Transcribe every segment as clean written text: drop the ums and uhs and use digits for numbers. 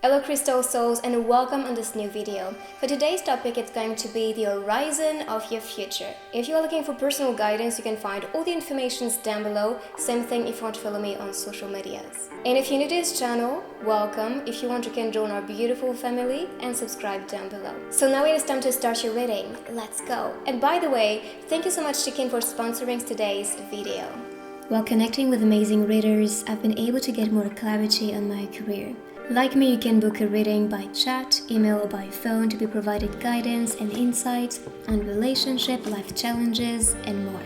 Hello Crystal Souls and welcome on this new video. For today's topic, it's going to be the horizon of your future. If you are looking for personal guidance, you can find all the information down below. Same thing if you want to follow me on social medias. And if you're new to this channel, welcome. If you want, you can join our beautiful family and subscribe down below. So now it is time to start your reading. Let's go. And by the way, thank you so much to Kim for sponsoring today's video. While connecting with amazing readers, I've been able to get more clarity on my career. Like me, you can book a reading by chat, email, or by phone to be provided guidance and insights on relationship, life challenges, and more.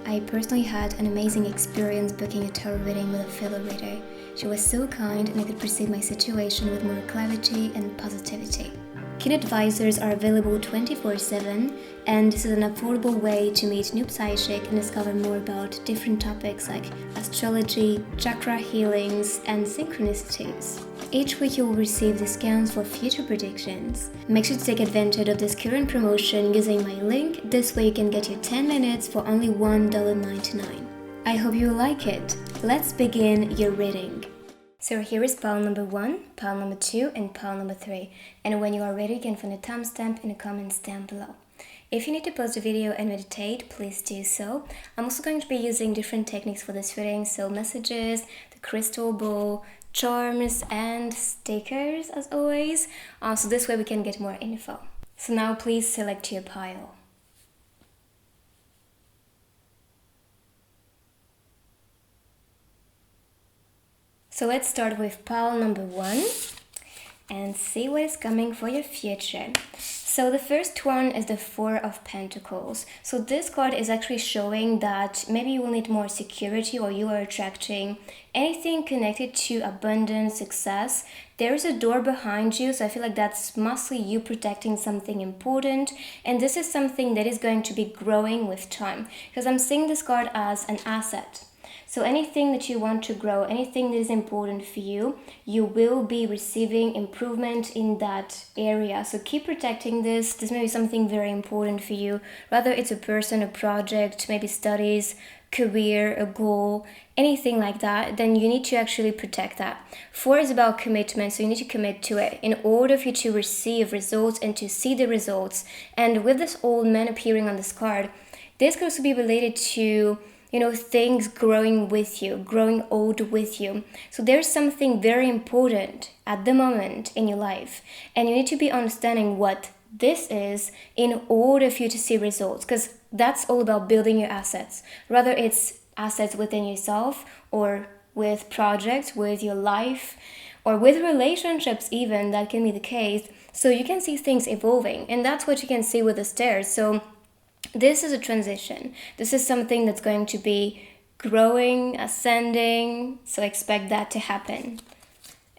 I personally had an amazing experience booking a tarot reading with a fellow reader. She was so kind and I could perceive my situation with more clarity and positivity. Kin advisors are available 24/7, and this is an affordable way to meet new psychic and discover more about different topics like astrology, chakra healings, and synchronicities. Each week you will receive discounts for future predictions. Make sure to take advantage of this current promotion using my link. This way you can get your 10 minutes for only $1.99. I hope you like it. Let's begin your reading. So here is pile number 1, pile number 2, and pile number 3. And when you are ready, you can find a timestamp in the comments down below. If you need to pause the video and meditate, please do so. I'm also going to be using different techniques for this reading, so messages, the crystal ball, charms, and stickers as always. So this way we can get more info. So now please select your pile. So let's start with pile number 1 and see what is coming for your future. So the first one is the 4 of Pentacles. So this card is actually showing that maybe you will need more security, or you are attracting anything connected to abundance, success. There is a door behind you, so I feel like that's mostly you protecting something important, and this is something that is going to be growing with time, because I'm seeing this card as an asset. So anything that you want to grow, anything that is important for you, you will be receiving improvement in that area. So keep protecting this. This may be something very important for you. Whether it's a person, a project, maybe studies, career, a goal, anything like that, then you need to actually protect that. 4 is about commitment, so you need to commit to it in order for you to receive results and to see the results. And with this old man appearing on this card, this could also be related to things growing with you, growing old with you. So there's something very important at the moment in your life, and you need to be understanding what this is in order for you to see results, because that's all about building your assets. Whether it's assets within yourself, or with projects, with your life, or with relationships even, that can be the case. So you can see things evolving, and that's what you can see with the stairs. So this is a transition. This is something that's going to be growing, ascending, so expect that to happen.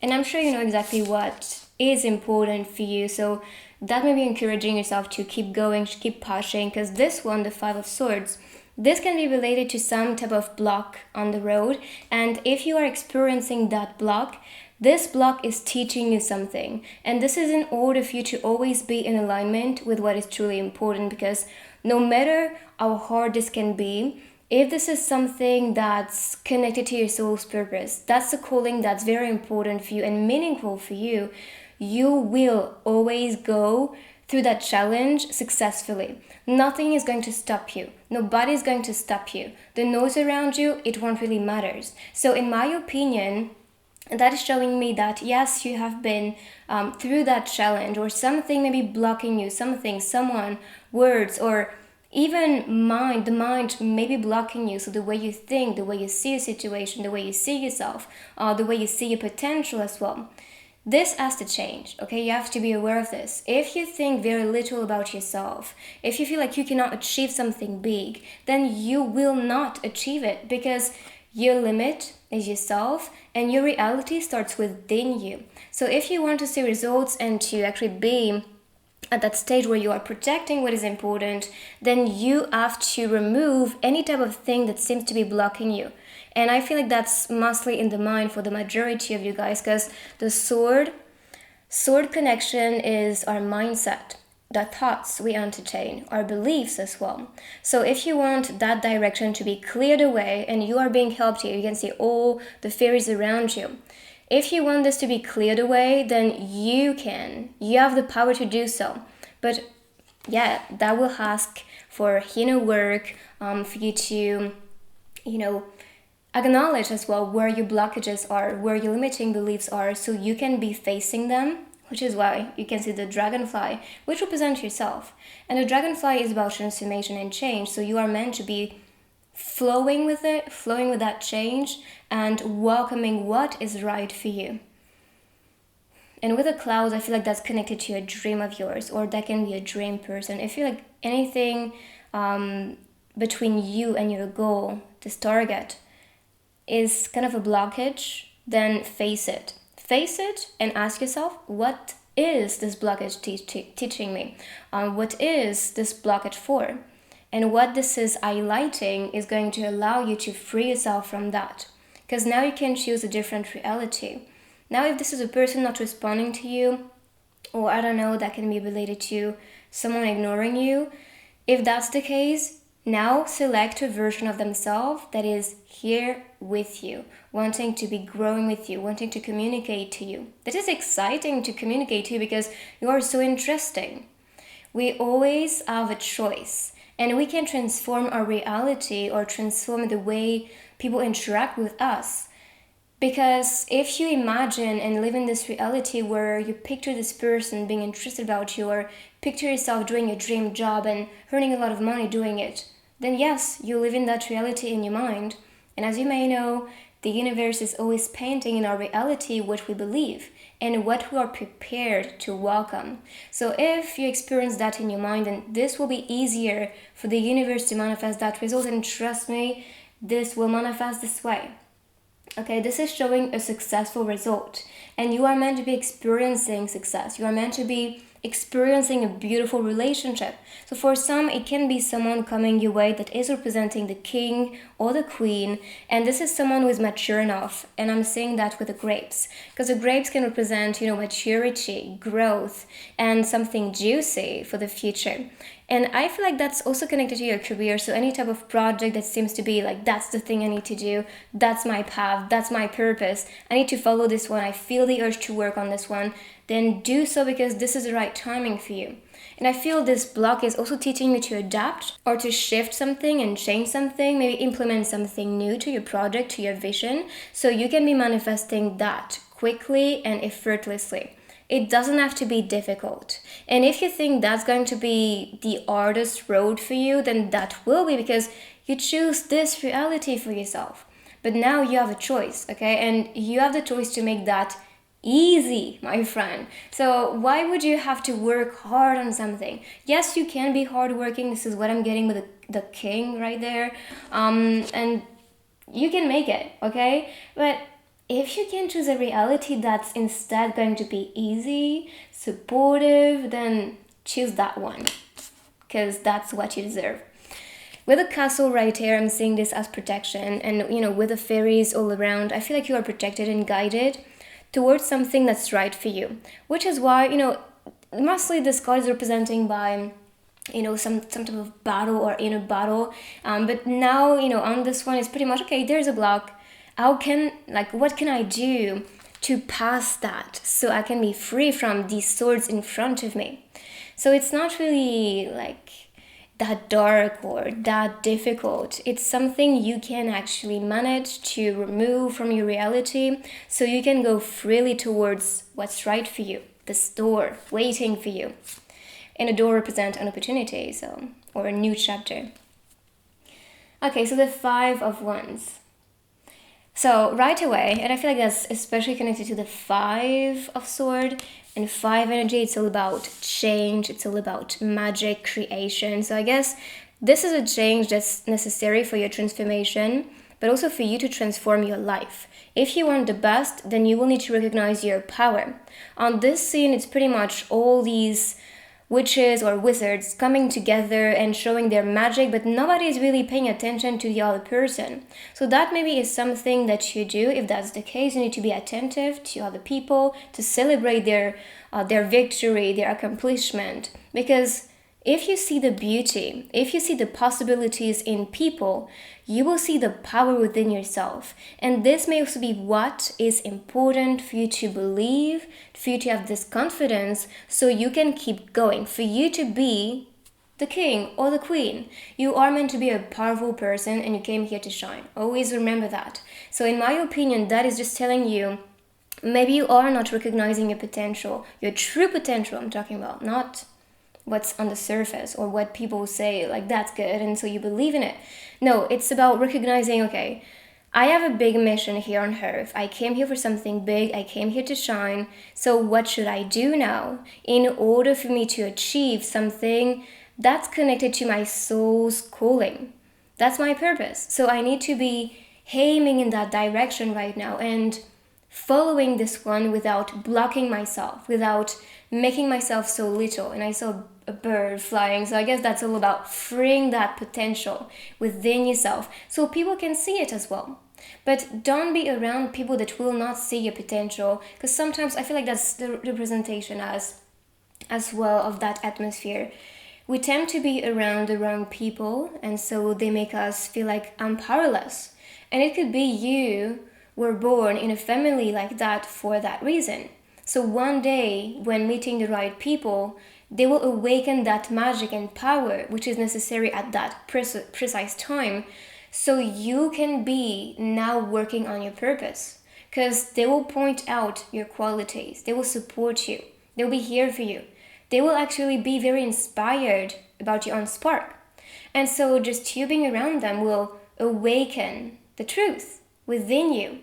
And I'm sure you know exactly what is important for you, so that may be encouraging yourself to keep going, to keep pushing, because this one, the 5 of Swords, this can be related to some type of block on the road, and if you are experiencing that block, this block is teaching you something, and this is in order for you to always be in alignment with what is truly important, because no matter how hard this can be, if this is something that's connected to your soul's purpose, that's a calling that's very important for you and meaningful for you, you will always go through that challenge successfully. Nothing is going to stop you. Nobody is going to stop you. The noise around you, it won't really matter. So in my opinion, that is showing me that yes, you have been through that challenge, or something maybe blocking you, something, someone, words, or even the mind may be blocking you. So the way you think, the way you see a situation, the way you see yourself, the way you see your potential as well. This has to change, okay? You have to be aware of this. If you think very little about yourself, if you feel like you cannot achieve something big, then you will not achieve it, because your limit is yourself, and your reality starts within you. So if you want to see results and to actually be at that stage where you are protecting what is important, then you have to remove any type of thing that seems to be blocking you. And I feel like that's mostly in the mind for the majority of you guys, because the sword connection is our mindset. the thoughts we entertain, our beliefs as well. So if you want that direction to be cleared away and you are being helped here, you can see all the fairies around you. If you want this to be cleared away, then you can. You have the power to do so. But yeah, that will ask for inner work, for you to, acknowledge as well where your blockages are, where your limiting beliefs are, so you can be facing them, which is why you can see the dragonfly, which represents yourself. And the dragonfly is about transformation and change, so you are meant to be flowing with it, flowing with that change, and welcoming what is right for you. And with the clouds, I feel like that's connected to a dream of yours, or that can be a dream person. I feel like anything between you and your goal, this target, is kind of a blockage, then face it. Face it and ask yourself, what is this blockage teaching me? What is this blockage for? And what this is highlighting is going to allow you to free yourself from that. Because now you can choose a different reality. Now if this is a person not responding to you, or I don't know, that can be related to someone ignoring you, if that's the case, now select a version of themselves that is here with you, wanting to be growing with you, wanting to communicate to you. That is exciting to communicate to you because you are so interesting. We always have a choice, and we can transform our reality or transform the way people interact with us. Because if you imagine and live in this reality where you picture this person being interested about you, or picture yourself doing a dream job and earning a lot of money doing it, then yes, you live in that reality in your mind. And as you may know, the universe is always painting in our reality what we believe and what we are prepared to welcome. So if you experience that in your mind, then this will be easier for the universe to manifest that result. And trust me, this will manifest this way. Okay, this is showing a successful result. And you are meant to be experiencing success. You are meant to be experiencing a beautiful relationship. So for some, it can be someone coming your way that is representing the king or the queen, and this is someone who is mature enough. And I'm saying that with the grapes, because the grapes can represent, maturity, growth, and something juicy for the future. And I feel like that's also connected to your career. So any type of project that seems to be like, that's the thing I need to do, that's my path, that's my purpose, I need to follow this one, I feel the urge to work on this one, then do so, because this is the right timing for you. And I feel this block is also teaching you to adapt or to shift something and change something, maybe implement something new to your project, to your vision, so you can be manifesting that quickly and effortlessly. It doesn't have to be difficult. And if you think that's going to be the hardest road for you, then that will be, because you choose this reality for yourself. But now you have a choice, okay? And you have the choice to make that easy, my friend. So why would you have to work hard on something? Yes, you can be hardworking. This is what I'm getting with the king right there. And you can make it, okay? But if you can choose a reality that's instead going to be easy, supportive, then choose that one, because that's what you deserve. With a castle right here, I'm seeing this as protection, and with the fairies all around, I feel like you are protected and guided towards something that's right for you, which is why, mostly this card is representing by some type of battle or inner battle, but now on this one it's pretty much okay, there's a block. What can I do to pass that so I can be free from these swords in front of me? So it's not really like that dark or that difficult. It's something you can actually manage to remove from your reality, so you can go freely towards what's right for you, this door waiting for you. And a door represents an opportunity, or a new chapter. Okay, so the 5 of Wands. So right away, and I feel like that's especially connected to the 5 of Sword and 5 energy, it's all about change, it's all about magic, creation. So I guess this is a change that's necessary for your transformation, but also for you to transform your life. If you want the best, then you will need to recognize your power. On this scene, it's pretty much all these witches or wizards coming together and showing their magic, but nobody is really paying attention to the other person. So that maybe is something that you do. If that's the case, you need to be attentive to other people, to celebrate their victory, their accomplishment, because If you see the beauty, if you see the possibilities in people, you will see the power within yourself. And this may also be what is important for you to believe, for you to have this confidence, so you can keep going, for you to be the king or the queen. You are meant to be a powerful person and you came here to shine. Always remember that. So in my opinion, that is just telling you, maybe you are not recognizing your potential, your true potential I'm talking about, not what's on the surface or what people say, like that's good and so you believe in it. No, it's about recognizing, okay, I have a big mission here on earth. I came here for something big. I came here to shine. So what should I do now in order for me to achieve something that's connected to my soul's calling? That's my purpose. So I need to be aiming in that direction right now and following this one without blocking myself, without making myself so little. And I saw a bird flying, so I guess that's all about freeing that potential within yourself so people can see it as well. But don't be around people that will not see your potential, because sometimes I feel like that's the representation as well of that atmosphere. We tend to be around the wrong people, and so they make us feel like I'm powerless. And it could be you were born in a family like that for that reason. So one day, when meeting the right people, they will awaken that magic and power which is necessary at that precise time, so you can be now working on your purpose. Because they will point out your qualities, they will support you, they'll be here for you. They will actually be very inspired about your own spark. And so just you being around them will awaken the truth within you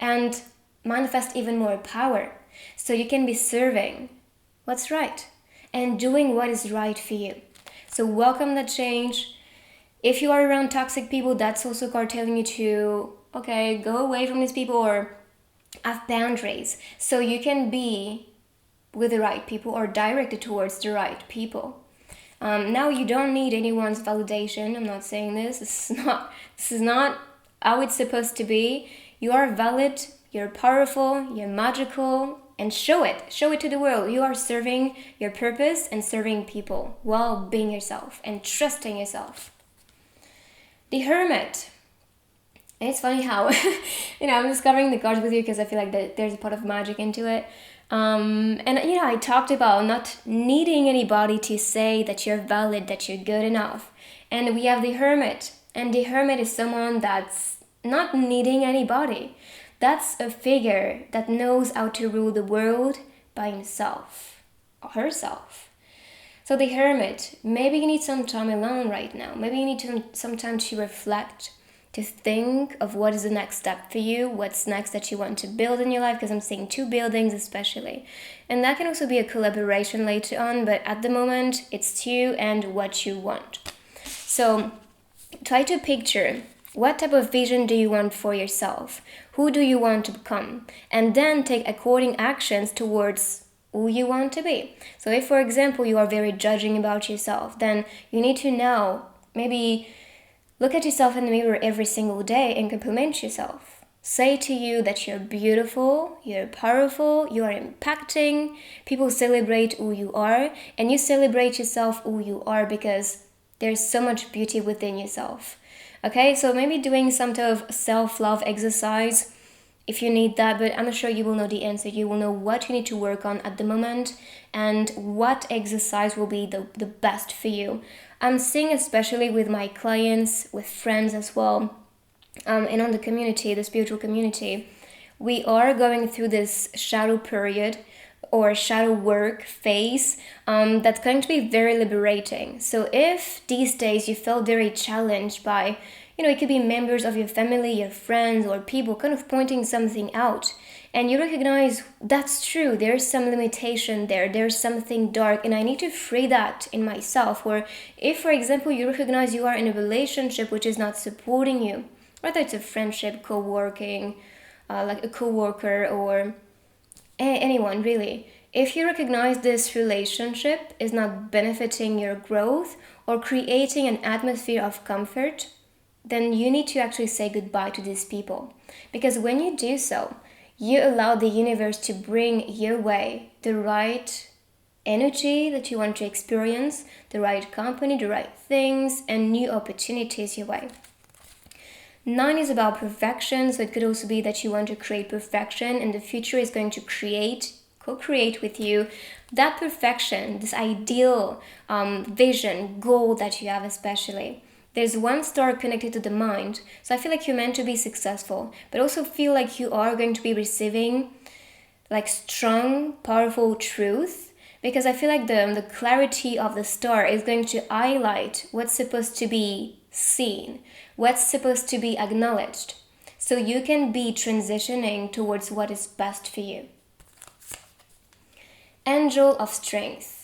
and manifest even more power. So you can be serving what's right and doing what is right for you. So welcome the change. If you are around toxic people, that's also card telling you to, okay, go away from these people or have boundaries. So you can be with the right people or directed towards the right people. Now you don't need anyone's validation. I'm not saying this. This is not how it's supposed to be. You are valid, you're powerful, you're magical, and show it to the world. You are serving your purpose and serving people while being yourself and trusting yourself. The Hermit. And it's funny how, I'm discovering the cards with you because I feel like there's a part of magic into it. I talked about not needing anybody to say that you're valid, that you're good enough. And we have the Hermit. And the Hermit is someone that's not needing anybody. That's a figure that knows how to rule the world by himself or herself. So the Hermit, maybe you need some time alone right now. Maybe you need some time to reflect, to think of what is the next step for you, what's next that you want to build in your life, because I'm seeing 2 buildings especially. And that can also be a collaboration later on, but at the moment, it's you and what you want. So try to picture, what type of vision do you want for yourself? Who do you want to become? And then take according actions towards who you want to be. So if, for example, you are very judging about yourself, then you need to now maybe look at yourself in the mirror every single day and compliment yourself. Say to you that you're beautiful, you're powerful, you are impacting. People celebrate who you are, and you celebrate yourself who you are because there's so much beauty within yourself. Okay, so maybe doing some type of self-love exercise if you need that, but I'm sure you will know the answer. You will know what you need to work on at the moment and what exercise will be the best for you. I'm seeing, especially with my clients, with friends as well, and on the community, the spiritual community, we are going through this shadow period or shadow work phase that's going to be very liberating. So if these days you felt very challenged by, it could be members of your family, your friends, or people kind of pointing something out, and you recognize that's true, there's some limitation there's something dark, and I need to free that in myself. Or if, for example, you recognize you are in a relationship which is not supporting you, whether it's a friendship, co-working, like a co-worker, or anyone really. If you recognize this relationship is not benefiting your growth or creating an atmosphere of comfort, then you need to actually say goodbye to these people. Because when you do so, you allow the universe to bring your way the right energy that you want to experience, the right company, the right things, and new opportunities your way. 9 is about perfection, so it could also be that you want to create perfection, and the future is going to co-create with you that perfection, this ideal vision, goal that you have especially. There's 1 star connected to the mind, so I feel like you're meant to be successful, but also feel like you are going to be receiving like strong, powerful truth, because I feel like the clarity of the star is going to highlight what's supposed to be seen, what's supposed to be acknowledged, so you can be transitioning towards what is best for you. Angel of Strength.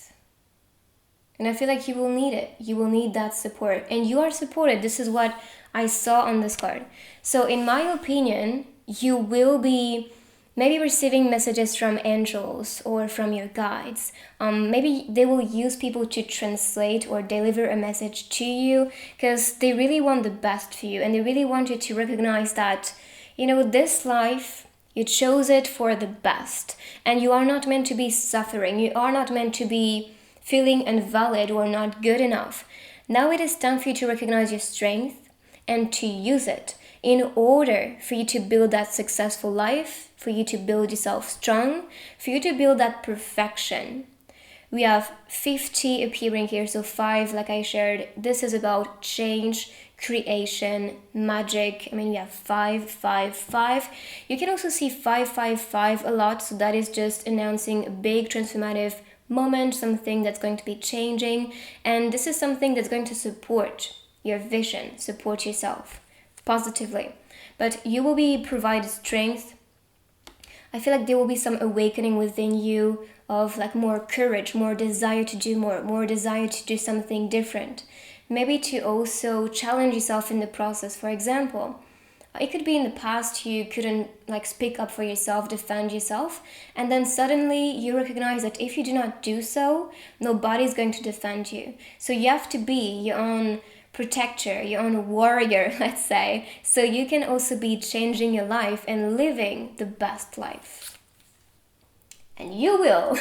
And I feel like you will need it. You will need that support. And you are supported. This is what I saw on this card. So in my opinion, you will be maybe receiving messages from angels or from your guides. Maybe they will use people to translate or deliver a message to you, because they really want the best for you, and they really want you to recognize that, this life, you chose it for the best, and you are not meant to be suffering. You are not meant to be feeling invalid or not good enough. Now it is time for you to recognize your strength and to use it in order for you to build that successful life, for you to build yourself strong, for you to build that perfection. We have 50 appearing here, so 5, like I shared. This is about change, creation, magic. We have 5, 5, 5. You can also see 5, 5, 5 a lot, so that is just announcing a big transformative moment, something that's going to be changing, and this is something that's going to support your vision, support yourself positively. But you will be provided strength. I feel like there will be some awakening within you of like more courage, more desire to do more desire to do something different. Maybe to also challenge yourself in the process. For example, it could be in the past you couldn't speak up for yourself, defend yourself, and then suddenly you recognize that if you do not do so, nobody's going to defend you. So you have to be your own protector, your own warrior, let's say, so you can also be changing your life and living the best life. And you will.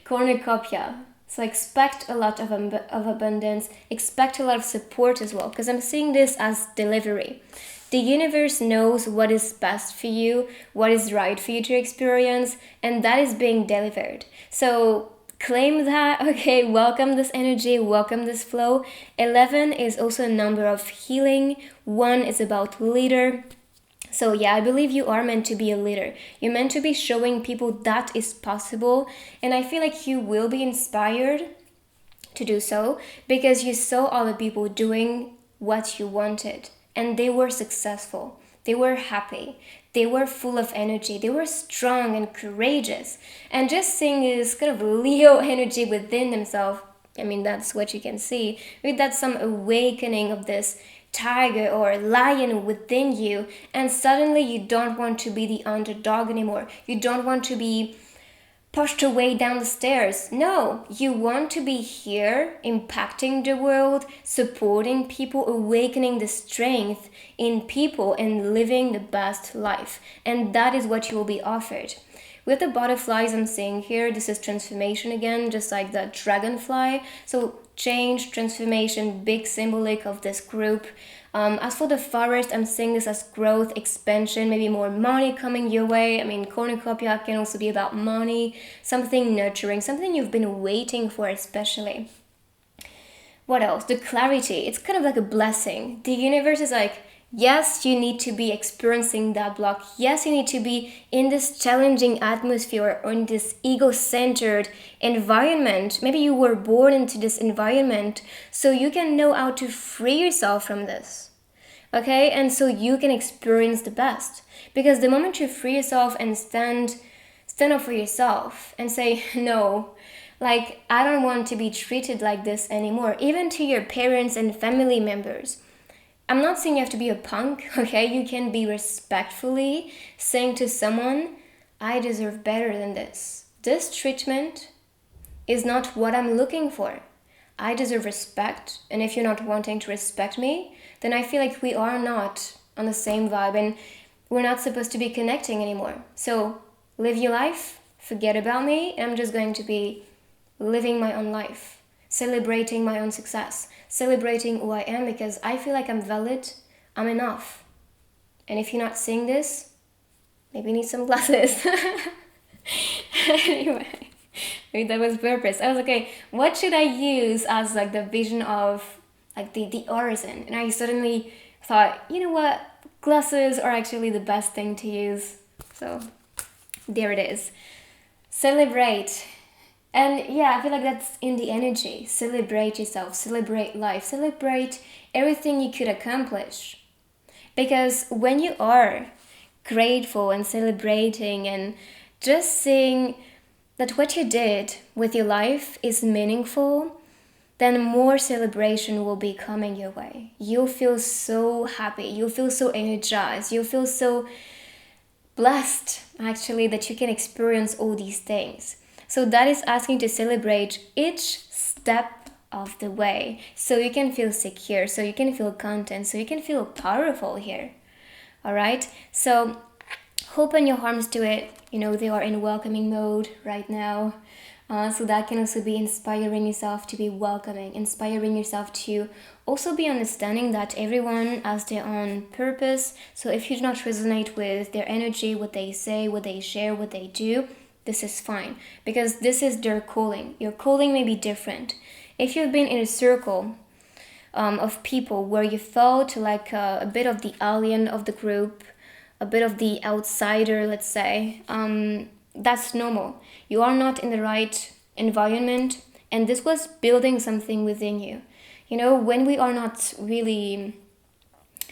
Cornucopia. So expect a lot of abundance, expect a lot of support as well, because I'm seeing this as delivery. The universe knows what is best for you, what is right for you to experience, and that is being delivered. So claim that, okay, welcome this energy, welcome this flow. 11 is also a number of healing. 1 is about leader. So yeah, I believe you are meant to be a leader. You're meant to be showing people that is possible, and I feel like you will be inspired to do so because you saw other people doing what you wanted, and they were successful. They were happy. They were full of energy. They were strong and courageous. And just seeing this kind of Leo energy within themselves, that's what you can see. That's some awakening of this tiger or lion within you, and suddenly you don't want to be the underdog anymore. You don't want to be pushed away down the stairs. No, you want to be here, impacting the world, supporting people, awakening the strength in people, and living the best life. And that is what you will be offered. With the butterflies I'm seeing here, this is transformation again, just like the dragonfly. So change, transformation, big symbolic of this group. As for the forest, I'm seeing this as growth, expansion, maybe more money coming your way. Cornucopia can also be about money, something nurturing, something you've been waiting for especially. What else? The clarity. It's kind of like a blessing. The universe is like, yes, you need to be experiencing that block. Yes, you need to be in this challenging atmosphere or in this ego-centered environment. Maybe you were born into this environment so you can know how to free yourself from this. Okay? And so you can experience the best. Because the moment you free yourself and stand up for yourself and say, no, I don't want to be treated like this anymore, even to your parents and family members. I'm not saying you have to be a punk, okay? You can be respectfully saying to someone, I deserve better than this. This treatment is not what I'm looking for. I deserve respect, and if you're not wanting to respect me, then I feel like we are not on the same vibe, and we're not supposed to be connecting anymore. So live your life, forget about me, and I'm just going to be living my own life, celebrating my own success, celebrating who I am, because I feel like I'm valid, I'm enough. And if you're not seeing this, maybe you need some glasses. Anyway, maybe that was purpose. I was like, okay, what should I use as like the vision of like the horizon? And I suddenly thought, you know what, glasses are actually the best thing to use. So there it is. Celebrate. And yeah, I feel like that's in the energy. Celebrate yourself, celebrate life, celebrate everything you could accomplish. Because when you are grateful and celebrating and just seeing that what you did with your life is meaningful, then more celebration will be coming your way. You'll feel so happy, you'll feel so energized, you'll feel so blessed actually that you can experience all these things. So that is asking to celebrate each step of the way, so you can feel secure, so you can feel content, so you can feel powerful here. All right, so open your arms to it. You know, they are in welcoming mode right now. So that can also be inspiring yourself to be welcoming, inspiring yourself to also be understanding that everyone has their own purpose. So if you do not resonate with their energy, what they say, what they share, what they do, this is fine, because this is their calling. Your calling may be different. If you've been in a circle of people where you felt like a bit of the alien of the group, a bit of the outsider, let's say, that's normal. You are not in the right environment, and this was building something within you. You know, when we are not really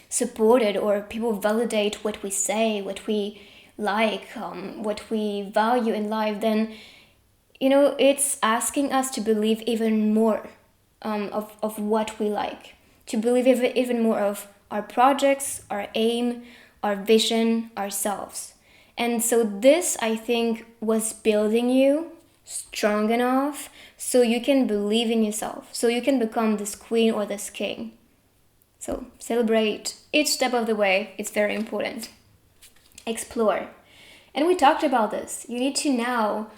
supported, or people validate what we say, what we like, what we value in life, then, you know, it's asking us to believe even more of what we like, to believe even more of our projects, our aim, our vision, ourselves. And so this, I think, was building you strong enough so you can believe in yourself, so you can become this queen or this king. So celebrate each step of the way. It's very important. Explore. And we talked about this. You need to now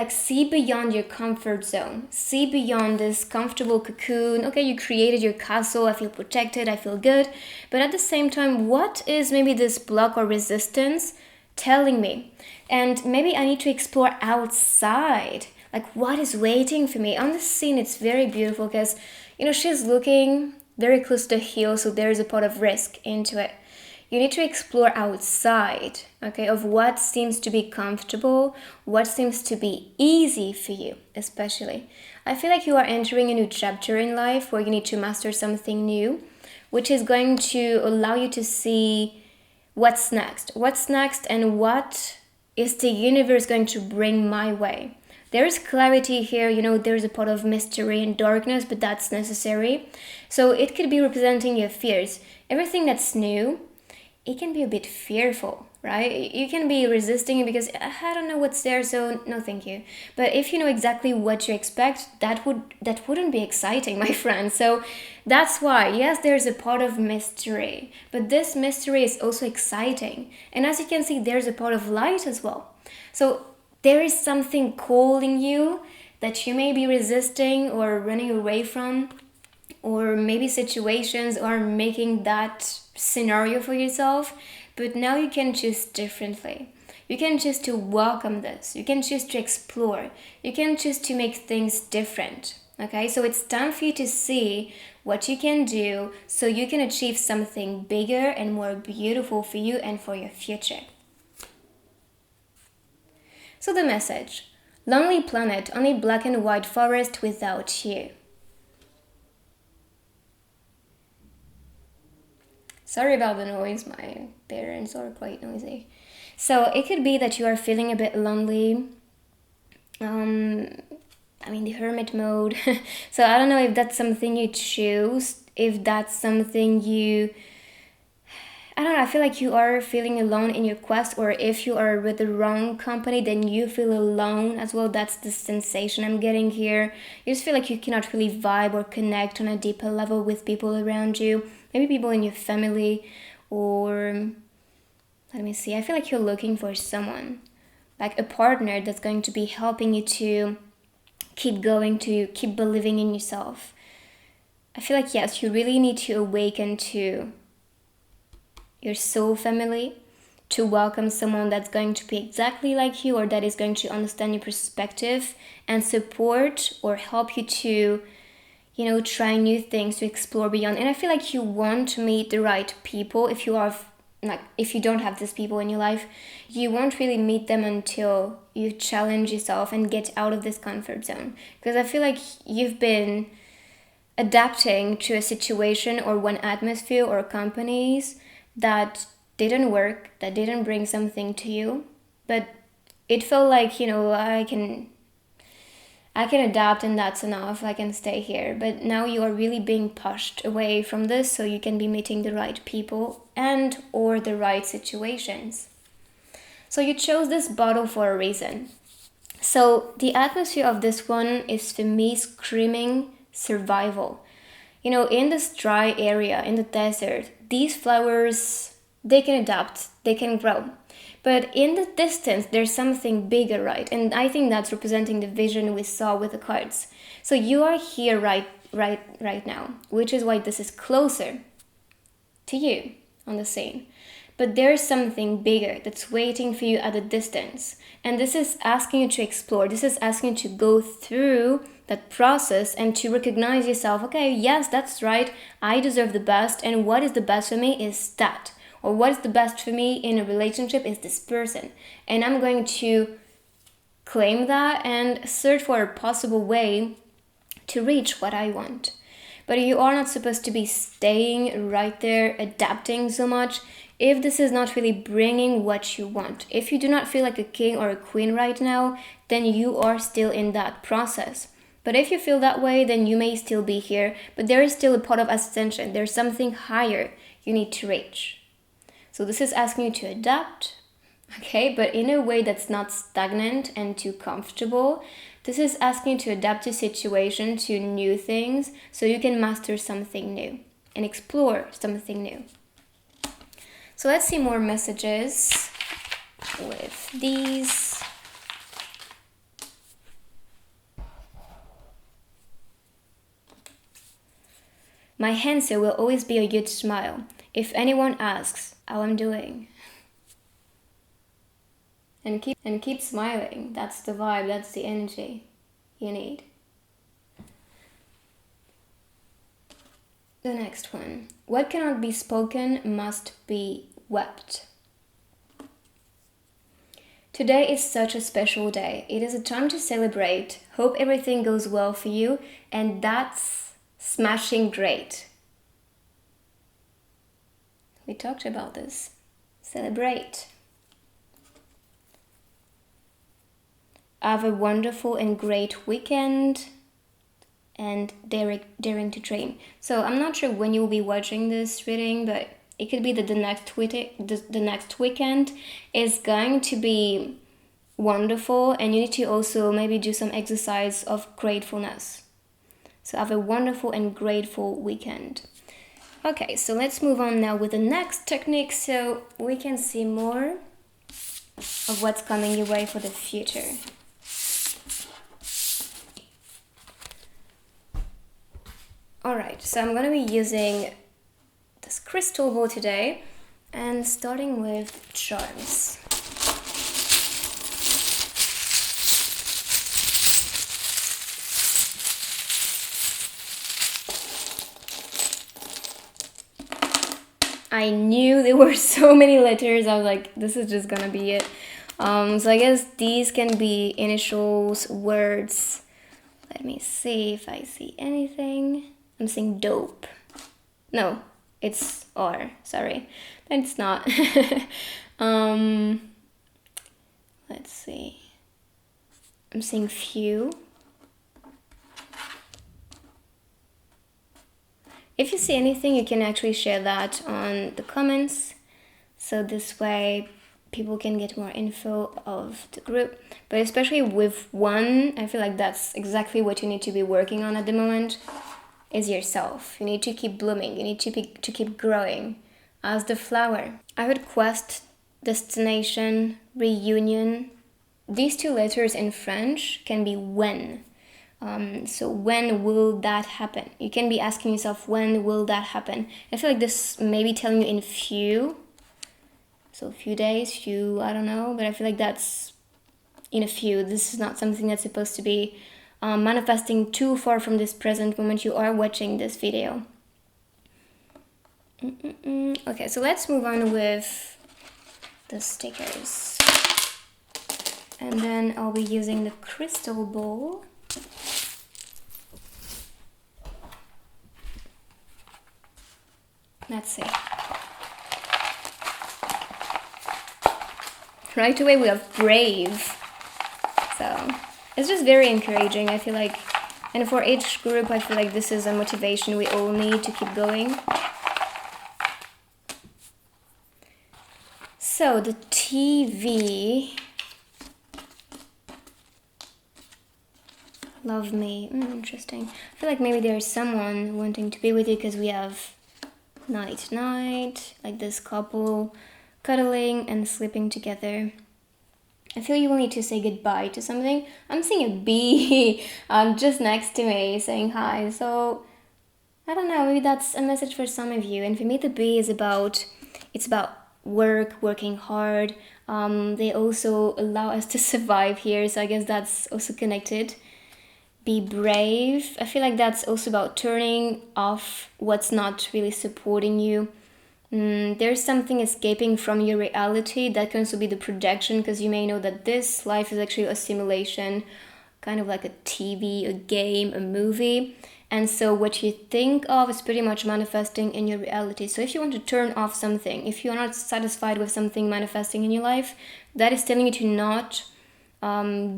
see beyond your comfort zone. See beyond this comfortable cocoon. Okay, you created your castle. I feel protected. I feel good. But at the same time, what is maybe this block or resistance telling me? And maybe I need to explore outside. Like, what is waiting for me? On the scene, it's very beautiful because, you know, she's looking very close to the hill, so there is a part of risk into it. You need to explore outside, okay, of what seems to be comfortable, what seems to be easy for you, especially. I feel like you are entering a new chapter in life where you need to master something new, which is going to allow you to see what's next, and what is the universe going to bring my way. There is clarity here, you know, there's a part of mystery and darkness, but that's necessary. So it could be representing your fears. Everything that's new, it can be a bit fearful, right? You can be resisting it because I don't know what's there, so no thank you. But if you know exactly what you expect, that wouldn't be exciting, my friend. So that's why, yes, there's a part of mystery, but this mystery is also exciting. And as you can see, there's a part of light as well. So there is something calling you that you may be resisting or running away from, or maybe situations are making that scenario for yourself, but now you can choose differently. You can choose to welcome this. You can choose to explore. You can choose to make things different. Okay, so it's time for you to see what you can do so you can achieve something bigger and more beautiful for you and for your future. So the message: lonely planet, only black and white forest without you. Sorry about the noise, my parents are quite noisy. So it could be that you are feeling a bit lonely. The hermit mode. So I don't know if that's something you choose, if that's something I don't know, I feel like you are feeling alone in your quest, or if you are with the wrong company, then you feel alone as well. That's the sensation I'm getting here. You just feel like you cannot really vibe or connect on a deeper level with people around you. Maybe people in your family, or let me see, I feel like you're looking for someone, like a partner that's going to be helping you to keep going, to keep believing in yourself. I feel like, yes, you really need to awaken to your soul family, to welcome someone that's going to be exactly like you, or that is going to understand your perspective and support or help you to, try new things, to explore beyond. And I feel like you want to meet the right people. If you don't have these people in your life, you won't really meet them until you challenge yourself and get out of this comfort zone. Because I feel like you've been adapting to a situation or one atmosphere or companies that didn't work, that didn't bring something to you, but it felt like, I can adapt and that's enough, I can stay here. But now you are really being pushed away from this so you can be meeting the right people and or the right situations. So you chose this bottle for a reason. So the atmosphere of this one is, for me, screaming survival. In this dry area, in the desert, these flowers, they can adapt, they can grow. But in the distance, there's something bigger, right? And I think that's representing the vision we saw with the cards. So you are here right now, which is why this is closer to you on the scene. But there's something bigger that's waiting for you at a distance. And this is asking you to explore. This is asking you to go through that process and to recognize yourself. Okay, yes, that's right. I deserve the best. And what is the best for me is that. Or what is the best for me in a relationship is this person. And I'm going to claim that and search for a possible way to reach what I want. But you are not supposed to be staying right there, adapting so much, if this is not really bringing what you want. If you do not feel like a king or a queen right now, then you are still in that process. But if you feel that way, then you may still be here, but there is still a pot of ascension. There's something higher you need to reach. So this is asking you to adapt, okay, but in a way that's not stagnant and too comfortable. This is asking you to adapt your situation to new things so you can master something new and explore something new. So let's see more messages with these. My answer will always be a huge smile. If anyone asks how I'm doing. And keep smiling. That's the vibe, that's the energy you need. The next one. What cannot be spoken must be wept. Today is such a special day. It is a time to celebrate. Hope everything goes well for you, and that's smashing great. We talked about this. Celebrate. Have a wonderful and great weekend, and daring to dream. So I'm not sure when you will be watching this reading, but it could be that the next weekend is going to be wonderful, and you need to also maybe do some exercise of gratefulness. So have a wonderful and grateful weekend. Okay, so let's move on now with the next technique so we can see more of what's coming your way for the future. Alright, so I'm going to be using this crystal ball today and starting with charms. I knew there were so many letters. I was like, this is just gonna be it. So I guess these can be initials, words. Let me see if I see anything. I'm seeing dope. No, it's R. Sorry, it's not. Let's see. I'm seeing few. If you see anything, you can actually share that on the comments. So this way people can get more info of the group. But especially with one, I feel like that's exactly what you need to be working on at the moment, is yourself. You need to keep blooming. You need to keep growing as the flower. I heard quest, destination, reunion. These two letters in French can be when. So when will that happen? You can be asking yourself, when will that happen? I feel like this may be telling you in few days, I don't know, but I feel like that's in a few. This is not something that's supposed to be manifesting too far from this present moment you are watching this video. Okay, so let's move on with the stickers. And then I'll be using the crystal ball. Let's see. Right away we have brave. So it's just very encouraging, I feel like. And for each group, I feel like this is a motivation we all need to keep going. So the TV. Love me. Interesting. I feel like maybe there's someone wanting to be with you because we have night, like this couple cuddling and sleeping together. I feel you will need to say goodbye to something. I'm seeing a bee just next to me saying hi. So I don't know, maybe that's a message for some of you. And for me, the bee is about working hard. They also allow us to survive here. So I guess that's also connected. Be brave. I feel like that's also about turning off what's not really supporting you. There's something escaping from your reality. That can also be the projection, because you may know that this life is actually a simulation, kind of like a TV, a game, a movie. And so what you think of is pretty much manifesting in your reality. So if you want to turn off something, if you're not satisfied with something manifesting in your life, that is telling you to not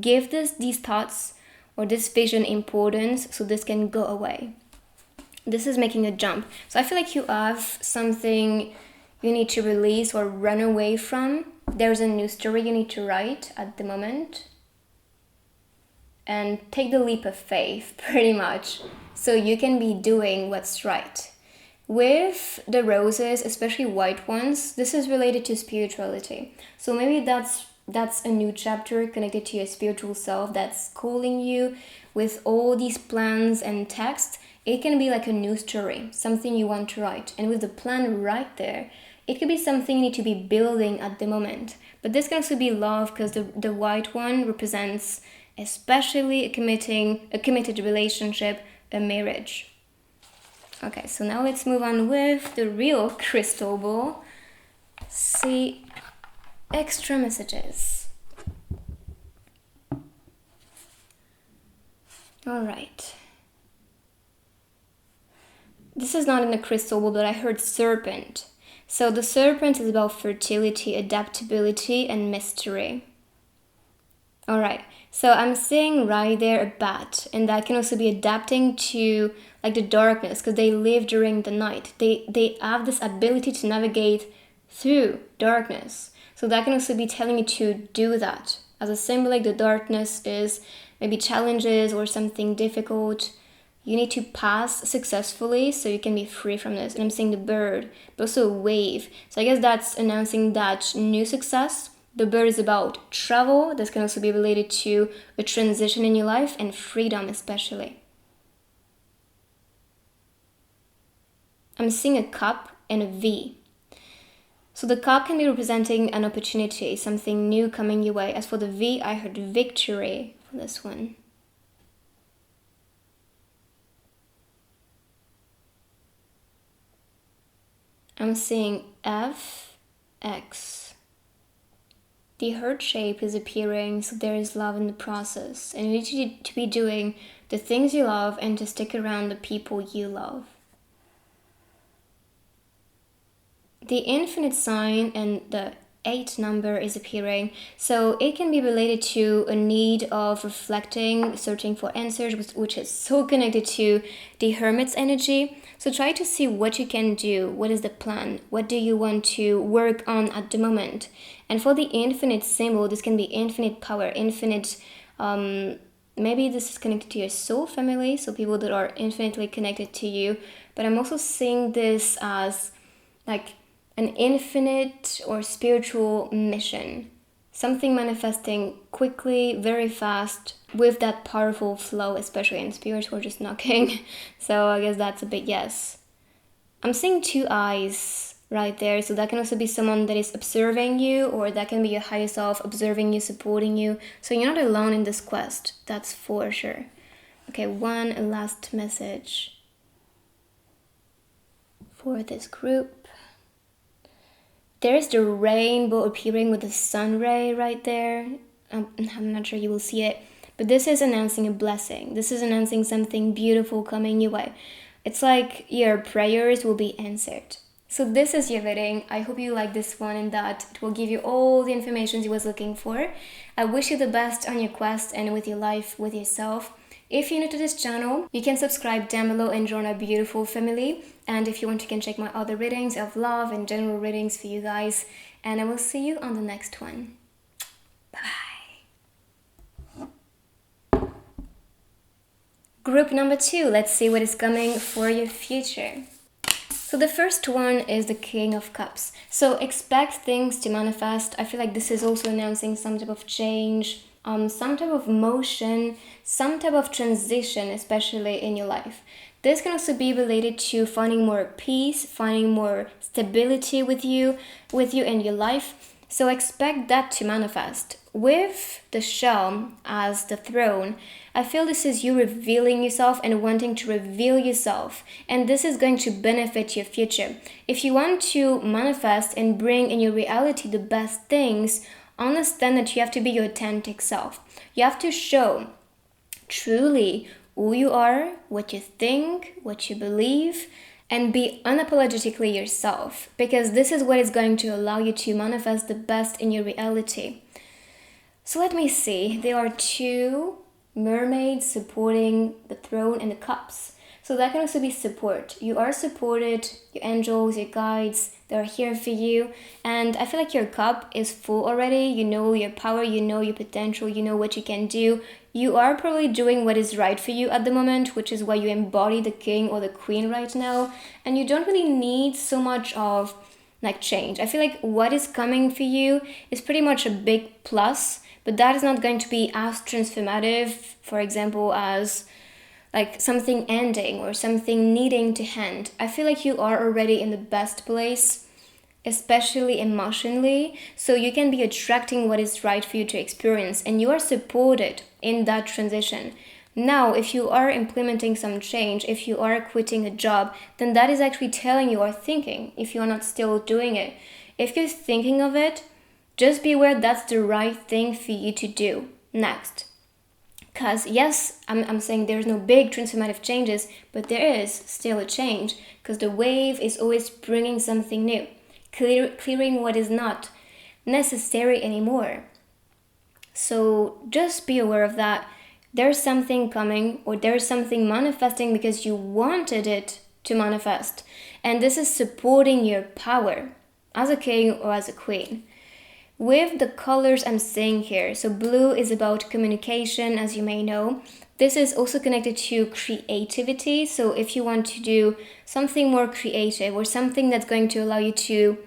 give these thoughts or this vision importance, so this can go away. This is making a jump. So I feel like you have something you need to release or run away from. There's a new story you need to write at the moment. And take the leap of faith, pretty much, so you can be doing what's right. With the roses, especially white ones, this is related to spirituality. So maybe that's a new chapter connected to your spiritual self that's calling you with all these plans and text. It can be like a new story, something you want to write. And with the plan right there, it could be something you need to be building at the moment. But this can also be love, because the white one represents especially a committed relationship, a marriage. Okay, so now let's move on with the real crystal ball. See extra messages. All right. This is not in the crystal ball, but I heard serpent. So the serpent is about fertility, adaptability, and mystery. All right. So I'm seeing right there a bat, and that can also be adapting to like the darkness, because they live during the night. They have this ability to navigate through darkness. So that can also be telling you to do that. As a symbol, like the darkness is maybe challenges or something difficult. You need to pass successfully so you can be free from this. And I'm seeing the bird, but also a wave. So I guess that's announcing that new success. The bird is about travel. This can also be related to a transition in your life and freedom especially. I'm seeing a cup and a V. So the cup can be representing an opportunity, something new coming your way. As for the V, I heard victory for this one. I'm seeing F, X. The heart shape is appearing, so there is love in the process. And you need to be doing the things you love and to stick around the people you love. The infinite sign and the 8 number is appearing, so it can be related to a need of reflecting, searching for answers, which is so connected to the hermit's energy. So try to see what you can do. What is the plan? What do you want to work on at the moment? And for the infinite symbol, this can be infinite power, infinite, maybe this is connected to your soul family, so people that are infinitely connected to you. But I'm also seeing this as like an infinite or spiritual mission. something manifesting quickly, very fast, with that powerful flow, especially in spirits, we're just knocking. So I guess that's a big yes. I'm seeing 2 eyes right there, so that can also be someone that is observing you, or that can be your higher self observing you, supporting you. So you're not alone in this quest, that's for sure. Okay, one last message for this group. There's the rainbow appearing with the sun ray right there. I'm not sure you will see it, but this is announcing a blessing. This is announcing something beautiful coming your way. It's like your prayers will be answered. So this is your reading. I hope you like this one and that it will give you all the information you was looking for. I wish you the best on your quest and with your life, with yourself. If you're new to this channel, you can subscribe down below and join our beautiful family. And if you want, you can check my other readings of love and general readings for you guys. And I will see you on the next one. Bye. Group number 2, let's see what is coming for your future. So the first one is the King of Cups. So expect things to manifest. I feel like this is also announcing some type of change, some type of motion, some type of transition, especially in your life. This can also be related to finding more peace, finding more stability with you in your life. So expect that to manifest. With the shell as the throne, I feel this is you revealing yourself and wanting to reveal yourself. And this is going to benefit your future. If you want to manifest and bring in your reality the best things, understand that you have to be your authentic self. You have to show truly who you are, what you think, what you believe, and be unapologetically yourself, because this is what is going to allow you to manifest the best in your reality. So let me see. There are 2 mermaids supporting the throne and the cups. So that can also be support. You are supported, your angels, your guides, they're here for you. And I feel like your cup is full already. You know your power, you know your potential, you know what you can do. You are probably doing what is right for you at the moment, which is why you embody the king or the queen right now. And you don't really need so much of like change. I feel like what is coming for you is pretty much a big plus, but that is not going to be as transformative, for example, as like something ending or something needing to end. I feel like you are already in the best place, especially emotionally, so you can be attracting what is right for you to experience, and you are supported in that transition. Now, if you are implementing some change, if you are quitting a job, then that is actually telling you or thinking, if you are not still doing it. If you're thinking of it, just be aware that's the right thing for you to do next. Because yes, I'm saying there's no big transformative changes, but there is still a change, because the wave is always bringing something new, clearing what is not necessary anymore. So just be aware of that. There's something coming, or there's something manifesting because you wanted it to manifest. And this is supporting your power as a king or as a queen. With the colors I'm seeing here, so blue is about communication, as you may know. This is also connected to creativity. So if you want to do something more creative or something that's going to allow you to,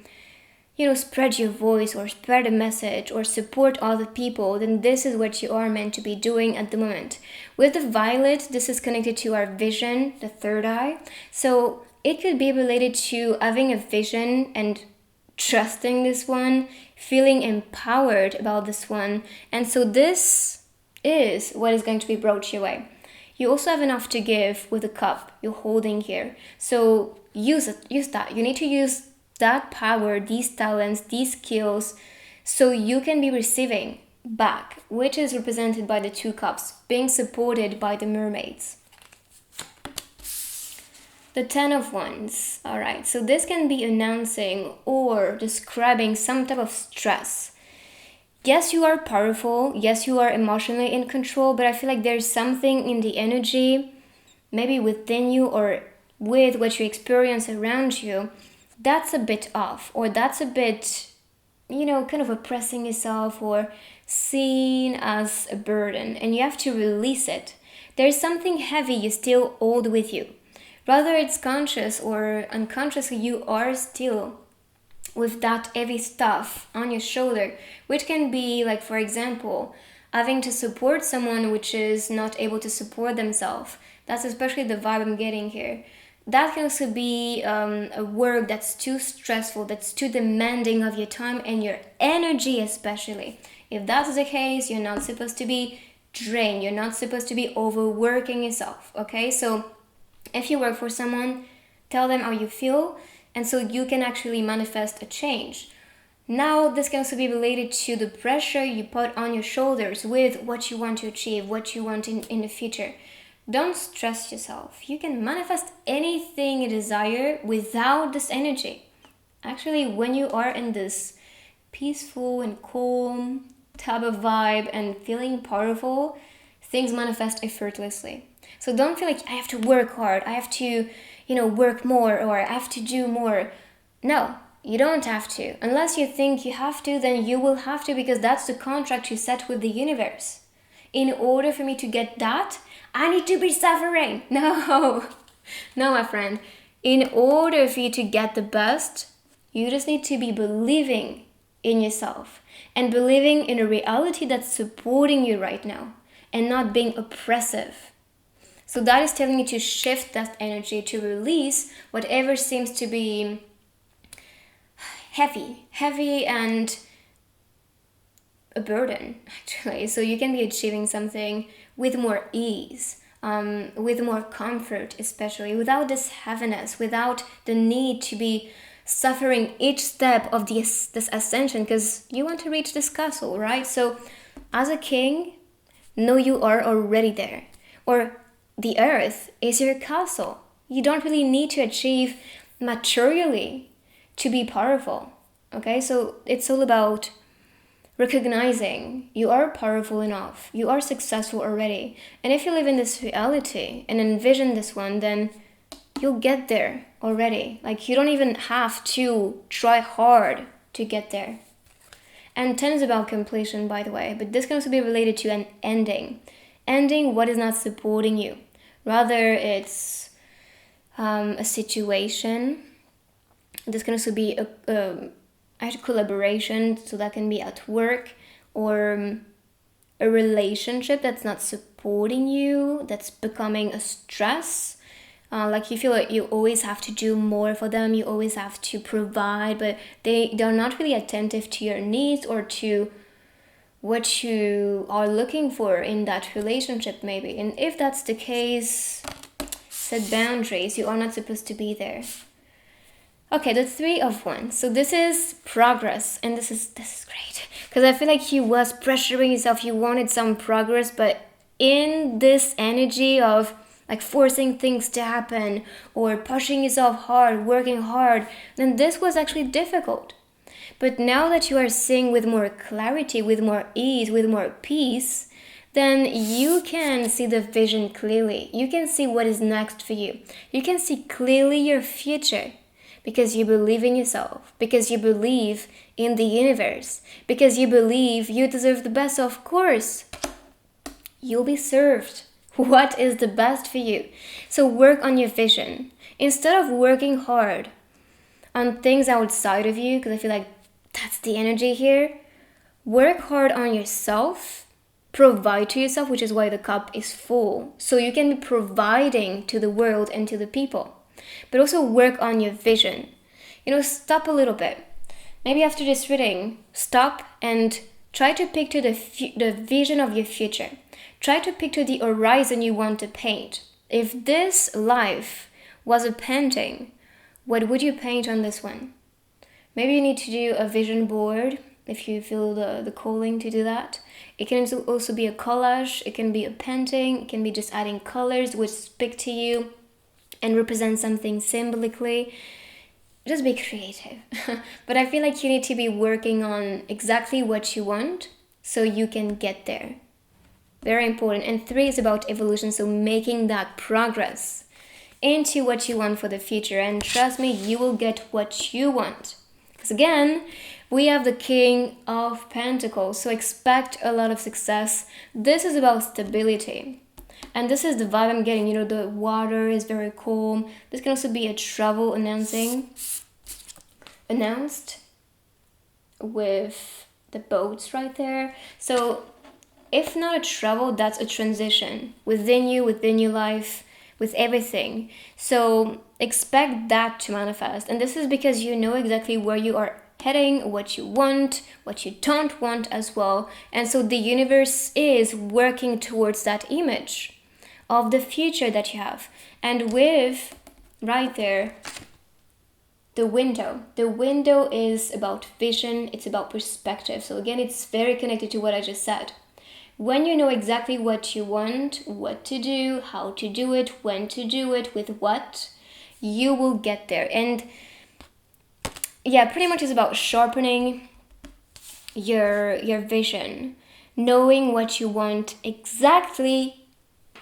spread your voice or spread a message or support other people, then this is what you are meant to be doing at the moment. With the violet, this is connected to our vision, the third eye. So it could be related to having a vision and trusting this one, feeling empowered about this one. And so this is what is going to be brought your way. You also have enough to give with the cup you're holding here. So use that. You need to use that power, these talents, these skills, so you can be receiving back, which is represented by the 2 cups, being supported by the mermaids. The 10 of Wands. Alright, so this can be announcing or describing some type of stress. Yes, you are powerful. Yes, you are emotionally in control, but I feel like there's something in the energy, maybe within you or with what you experience around you, that's a bit off, or that's a bit, kind of oppressing yourself or seen as a burden, and you have to release it. There's something heavy you still hold with you. Whether it's conscious or unconsciously, you are still with that heavy stuff on your shoulder, which can be like, for example, having to support someone which is not able to support themselves. That's especially the vibe I'm getting here. That can also be a work that's too stressful, that's too demanding of your time and your energy especially. If that's the case, you're not supposed to be drained. You're not supposed to be overworking yourself, okay? So if you work for someone, tell them how you feel, and so you can actually manifest a change. Now, this can also be related to the pressure you put on your shoulders with what you want to achieve, what you want in the future. Don't stress yourself. You can manifest anything you desire without this energy. Actually, when you are in this peaceful and calm type of vibe and feeling powerful, things manifest effortlessly. So don't feel like I have to work hard, I have to, work more, or I have to do more. No, you don't have to. Unless you think you have to, then you will have to, because that's the contract you set with the universe. In order for me to get that, I need to be suffering. No, no, my friend. In order for you to get the best, you just need to be believing in yourself and believing in a reality that's supporting you right now and not being oppressive. So that is telling you to shift that energy, to release whatever seems to be heavy and a burden, actually. So you can be achieving something with more ease, with more comfort, especially without this heaviness, without the need to be suffering each step of this ascension, because you want to reach this castle, right? So as a king, know you are already there, or the earth is your castle. You don't really need to achieve materially to be powerful, okay? So it's all about recognizing you are powerful enough, you are successful already. And if you live in this reality and envision this one, then you'll get there already. Like, you don't even have to try hard to get there. And 10 is about completion, by the way, but this can also be related to an ending what is not supporting you. Rather, it's a situation. This can also be a collaboration, so that can be at work, or a relationship that's not supporting you, that's becoming a stress. Like you feel like you always have to do more for them, you always have to provide, but they're not really attentive to your needs or to what you are looking for in that relationship, maybe. And if that's the case, set boundaries. You are not supposed to be there. Okay, the 3 of Wands. So this is progress, and this is great, because I feel like you was pressuring yourself. You wanted some progress, but in this energy of like forcing things to happen or pushing yourself hard, working hard, then this was actually difficult. But now that you are seeing with more clarity, with more ease, with more peace, then you can see the vision clearly. You can see what is next for you. You can see clearly your future. Because you believe in yourself, because you believe in the universe, because you believe you deserve the best. Of course, you'll be served what is the best for you. So work on your vision. Instead of working hard on things outside of you, because I feel like that's the energy here, work hard on yourself, provide to yourself, which is why the cup is full. So you can be providing to the world and to the people. But also work on your vision. Stop a little bit. Maybe after this reading, stop and try to picture the vision of your future. Try to picture the horizon you want to paint. If this life was a painting, what would you paint on this one? Maybe you need to do a vision board if you feel the calling to do that. It can also be a collage. It can be a painting. It can be just adding colors which speak to you and represent something symbolically. Just be creative. But I feel like you need to be working on exactly what you want so you can get there. Very important. And 3 is about evolution, so making that progress into what you want for the future. And trust me, you will get what you want. Because again, we have the King of Pentacles, so expect a lot of success. This is about stability. And this is the vibe I'm getting. The water is very calm. This can also be a travel announced. with the boats right there. So if not a travel, that's a transition within you, within your life, with everything. So expect that to manifest. And this is because you know exactly where you are heading, what you want, what you don't want as well. And so the universe is working towards that image of the future that you have. And with right there, the window is about vision, it's about perspective. So again, it's very connected to what I just said. When you know exactly what you want, what to do, how to do it, when to do it, with what, you will get there. And yeah, pretty much it's about sharpening your vision, knowing what you want exactly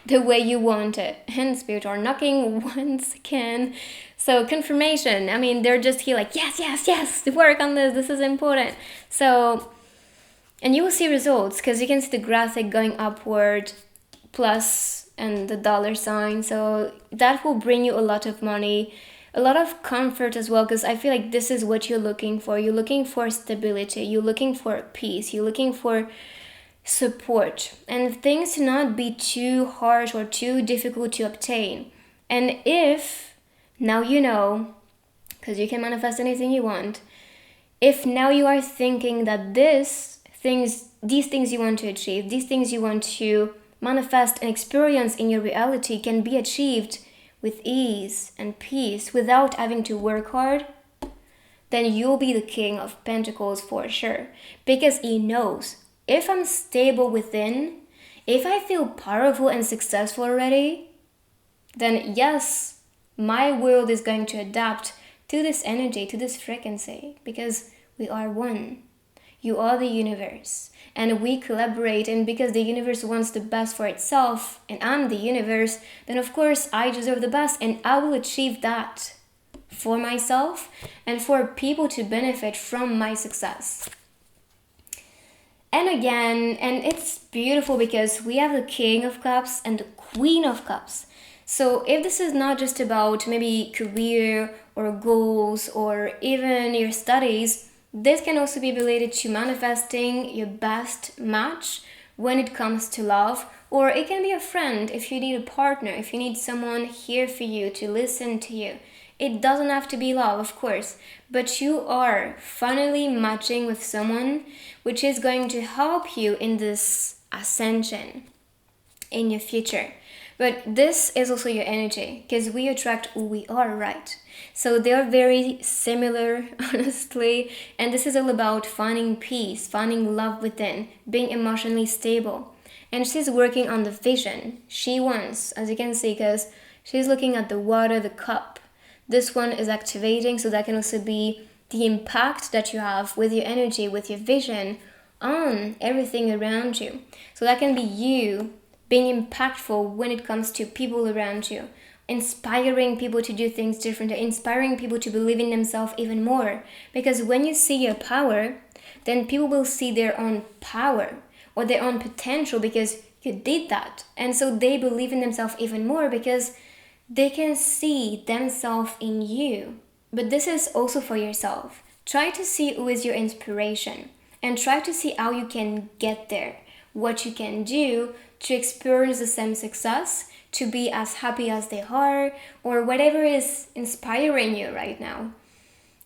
the way you want it. And spirit are knocking once again. So confirmation. I mean, they're just here like, yes, work on this is important. So, and you will see results because you can see the graphic going upward, plus and the dollar sign. So that will bring you a lot of money, a lot of comfort as well, because I feel like this is what you're looking for. You're looking for stability, you're looking for peace, you're looking for support, and things to not be too harsh or too difficult to obtain. And if now you know, because you can manifest anything you want, if now you are thinking that these things you want to achieve, these things you want to manifest and experience in your reality can be achieved with ease and peace without having to work hard, then you'll be the King of Pentacles for sure. Because he knows, if I'm stable within, if I feel powerful and successful already, then yes, my world is going to adapt to this energy, to this frequency, because we are one. You are the universe, and we collaborate, and because the universe wants the best for itself, and I'm the universe, then of course I deserve the best, and I will achieve that for myself and for people to benefit from my success. And again, and it's beautiful because we have the King of Cups and the Queen of Cups. So if this is not just about maybe career or goals or even your studies, this can also be related to manifesting your best match when it comes to love, or it can be a friend if you need a partner, if you need someone here for you to listen to you. It doesn't have to be love, of course, but you are finally matching with someone which is going to help you in this ascension in your future. But this is also your energy, because we attract who we are, right? So they are very similar, honestly. And this is all about finding peace, finding love within, being emotionally stable. And she's working on the vision she wants, as you can see, because she's looking at the water, the cup. This one is activating, so that can also be the impact that you have with your energy, with your vision on everything around you. So that can be you being impactful when it comes to people around you, inspiring people to do things differently, inspiring people to believe in themselves even more. Because when you see your power, then people will see their own power or their own potential because you did that. And so they believe in themselves even more because they can see themselves in you. But this is also for yourself. Try to see who is your inspiration and try to see how you can get there, what you can do to experience the same success, to be as happy as they are, or whatever is inspiring you right now.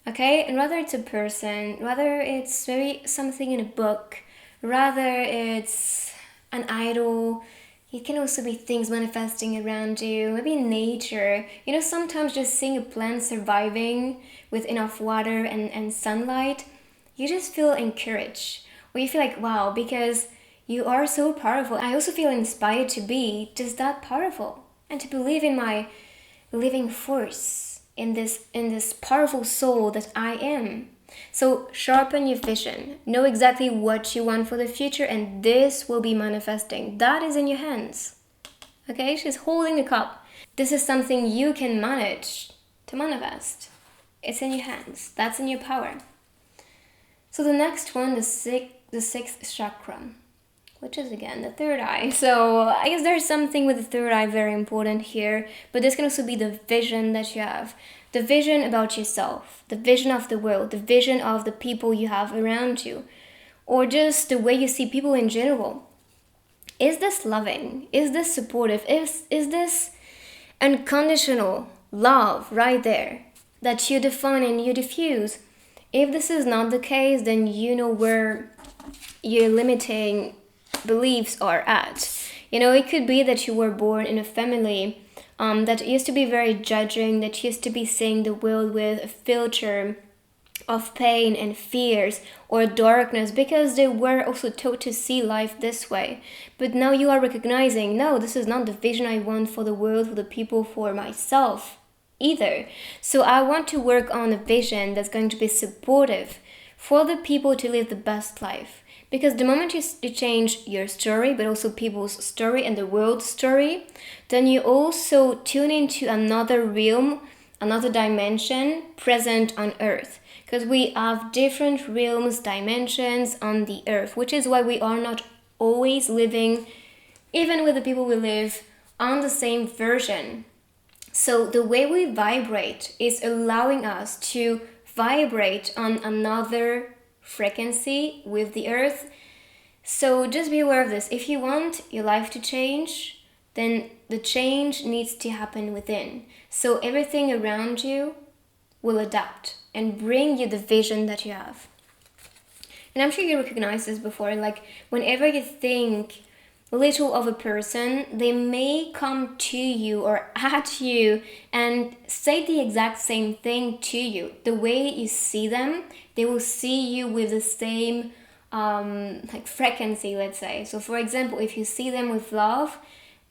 Okay? And whether it's a person, whether it's maybe something in a book, rather it's an idol, it can also be things manifesting around you, maybe nature. You know, sometimes just seeing a plant surviving with enough water and sunlight, you just feel encouraged. Or you feel like, wow, because you are so powerful. I also feel inspired to be just that powerful and to believe in my living force, in this powerful soul that I am. So sharpen your vision. Know exactly what you want for the future, and this will be manifesting. That is in your hands. Okay? She's holding the cup. This is something you can manage to manifest. It's in your hands. That's in your power. So the next one, the sixth chakra. which is again the third eye. So I guess there's something with the third eye very important here, but this can also be the vision that you have, the vision about yourself, the vision of the world, the vision of the people you have around you, or just the way you see people in general. Is this loving? Is this supportive? Is this unconditional love right there that you define and you diffuse? If this is not the case, then you know where your limiting beliefs are at. It could be that you were born in a family that used to be very judging, that used to be seeing the world with a filter of pain and fears or darkness, because they were also taught to see life this way. But now you are recognizing, no, this is not the vision I want for the world, for the people, for myself either. So I want to work on a vision that's going to be supportive for the people to live the best life. Because the moment you change your story, but also people's story and the world's story, then you also tune into another realm, another dimension present on Earth. Because we have different realms, dimensions on the Earth, which is why we are not always living, even with the people we live, on the same version. So the way we vibrate is allowing us to vibrate on another frequency with the Earth. So just be aware of this. If you want your life to change, then the change needs to happen within. So everything around you will adapt and bring you the vision that you have. And I'm sure you recognized this before, like whenever you think little of a person, they may come to you or at you and say the exact same thing to you. The way you see them, they will see you with the same frequency, let's say. So for example, if you see them with love,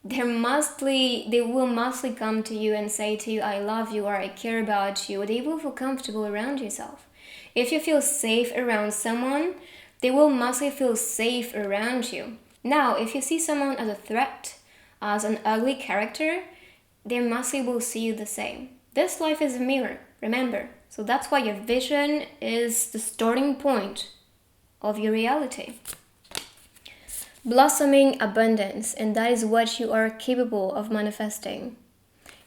they will mostly come to you and say to you, I love you, or I care about you, or they will feel comfortable around yourself. If you feel safe around someone, they will mostly feel safe around you. Now, if you see someone as a threat, as an ugly character, they mostly will see you the same. This life is a mirror, remember. So that's why your vision is the starting point of your reality. Blossoming abundance, and that is what you are capable of manifesting.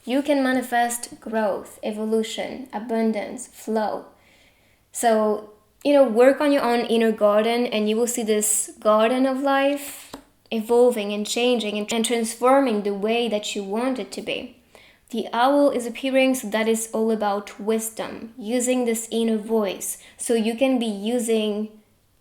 You can manifest growth, evolution, abundance, flow. So, work on your own inner garden, and you will see this garden of life evolving and changing and transforming the way that you want it to be. The owl is appearing, so that is all about wisdom, using this inner voice. So you can be using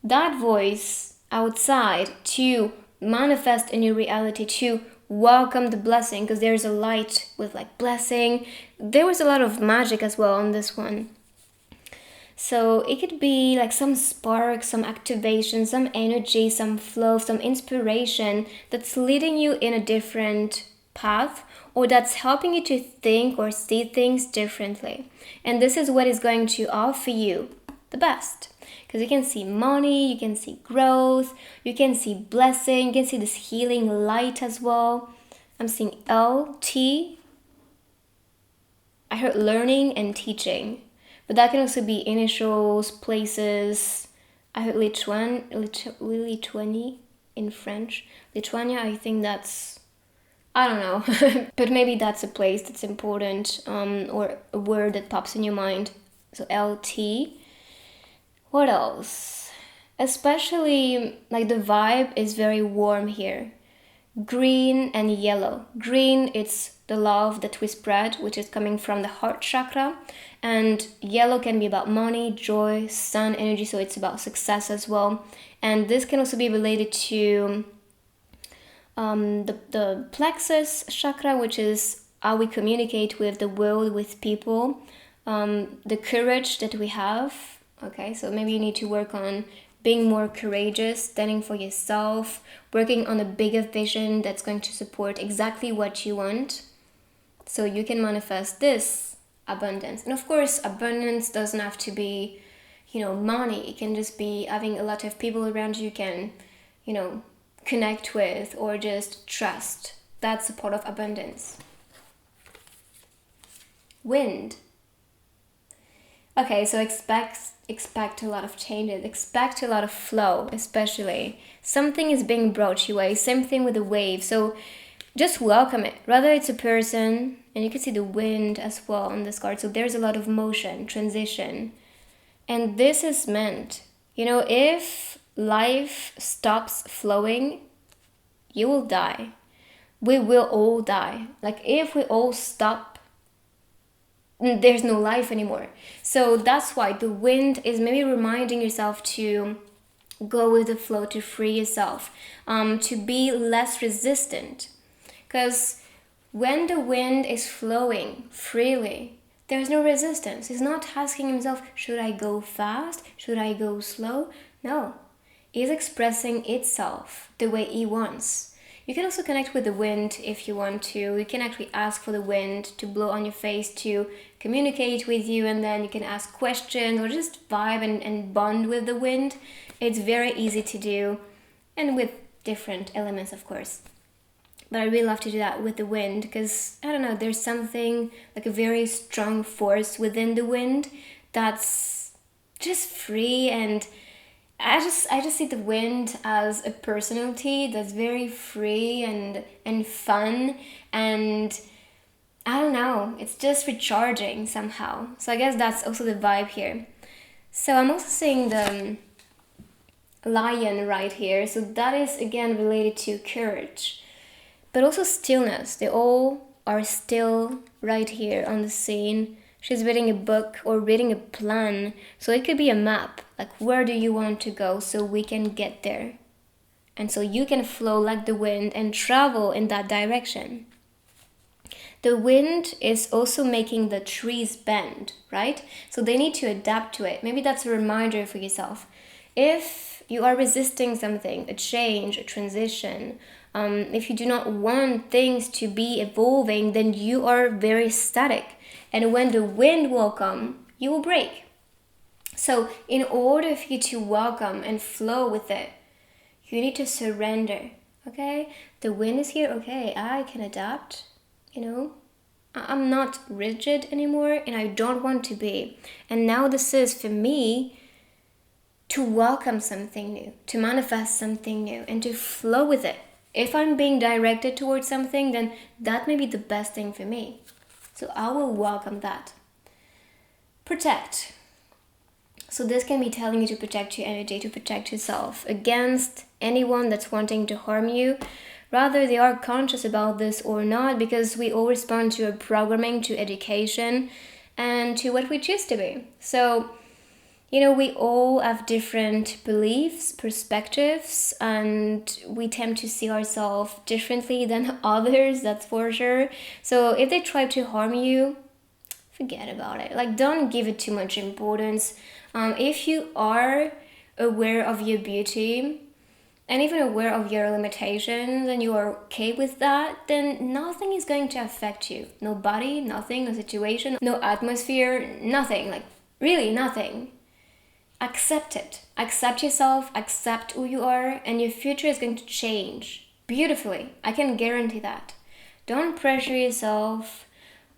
that voice outside to manifest in your reality, to welcome the blessing, because there's a light with blessing. There was a lot of magic as well on this one. So it could be some spark, some activation, some energy, some flow, some inspiration that's leading you in a different path, or that's helping you to think or see things differently. And this is what is going to offer you the best. Because you can see money, you can see growth, you can see blessing, you can see this healing light as well. I'm seeing LT. I heard learning and teaching. But that can also be initials, places. I heard Lithuania in French. Lithuania, I think that's, I don't know. But maybe that's a place that's important, or a word that pops in your mind. So LT. What else? Especially, the vibe is very warm here. Green and yellow. Green, it's the love that we spread, which is coming from the heart chakra. And yellow can be about money, joy, sun energy, so it's about success as well. And this can also be related to the plexus chakra, which is how we communicate with the world, with people. The courage that we have. Okay, so maybe you need to work on being more courageous, standing for yourself, working on a bigger vision that's going to support exactly what you want, so you can manifest this abundance. And of course, abundance doesn't have to be, money. It can just be having a lot of people around you can, connect with, or just trust. That's a part of abundance. Wind. Okay, so expect a lot of changes, expect a lot of flow, especially. Something is being brought your way, same thing with the wave. So just welcome it. Rather it's a person, and you can see the wind as well on this card. So there's a lot of motion, transition. And this is meant, if life stops flowing, you will die. We will all die. Like if we all stop, there's no life anymore. So that's why the wind is maybe reminding yourself to go with the flow, to free yourself, to be less resistant. Because when the wind is flowing freely, there's no resistance. He's not asking himself, should I go fast? Should I go slow? No. He's expressing itself the way he wants. You can also connect with the wind if you want to. You can actually ask for the wind to blow on your face to communicate with you, and then you can ask questions or just vibe and bond with the wind. It's very easy to do, and with different elements, of course. But I really love to do that with the wind because, I don't know, there's something like a very strong force within the wind that's just free, and I just see the wind as a personality that's very free and fun, and I don't know, it's just recharging somehow. So I guess that's also the vibe here. So I'm also seeing the lion right here. So that is again related to courage, but also stillness. They all are still right here on the scene. She's reading a book or reading a plan. So it could be a map. Like, where do you want to go so we can get there? And so you can flow like the wind and travel in that direction. The wind is also making the trees bend, right? So they need to adapt to it. Maybe that's a reminder for yourself. If you are resisting something, a change, a transition, if you do not want things to be evolving, then you are very static. And when the wind will come, you will break. So in order for you to welcome and flow with it, you need to surrender, okay? The wind is here, okay, I can adapt, I'm not rigid anymore, and I don't want to be. And now this is for me to welcome something new, to manifest something new, and to flow with it. If I'm being directed towards something, then that may be the best thing for me. So I will welcome that. Protect. So this can be telling you to protect your energy, to protect yourself against anyone that's wanting to harm you. Rather, they are conscious about this or not, because we all respond to a programming, to education, and to what we choose to be. So, we all have different beliefs, perspectives, and we tend to see ourselves differently than others, that's for sure. So if they try to harm you, forget about it. Like, don't give it too much importance. If you are aware of your beauty and even aware of your limitations and you are okay with that, then nothing is going to affect you. Nobody, nothing, no situation, no atmosphere, nothing. Like, really nothing. Accept it. Accept yourself, accept who you are, and your future is going to change beautifully. I can guarantee that. Don't pressure yourself.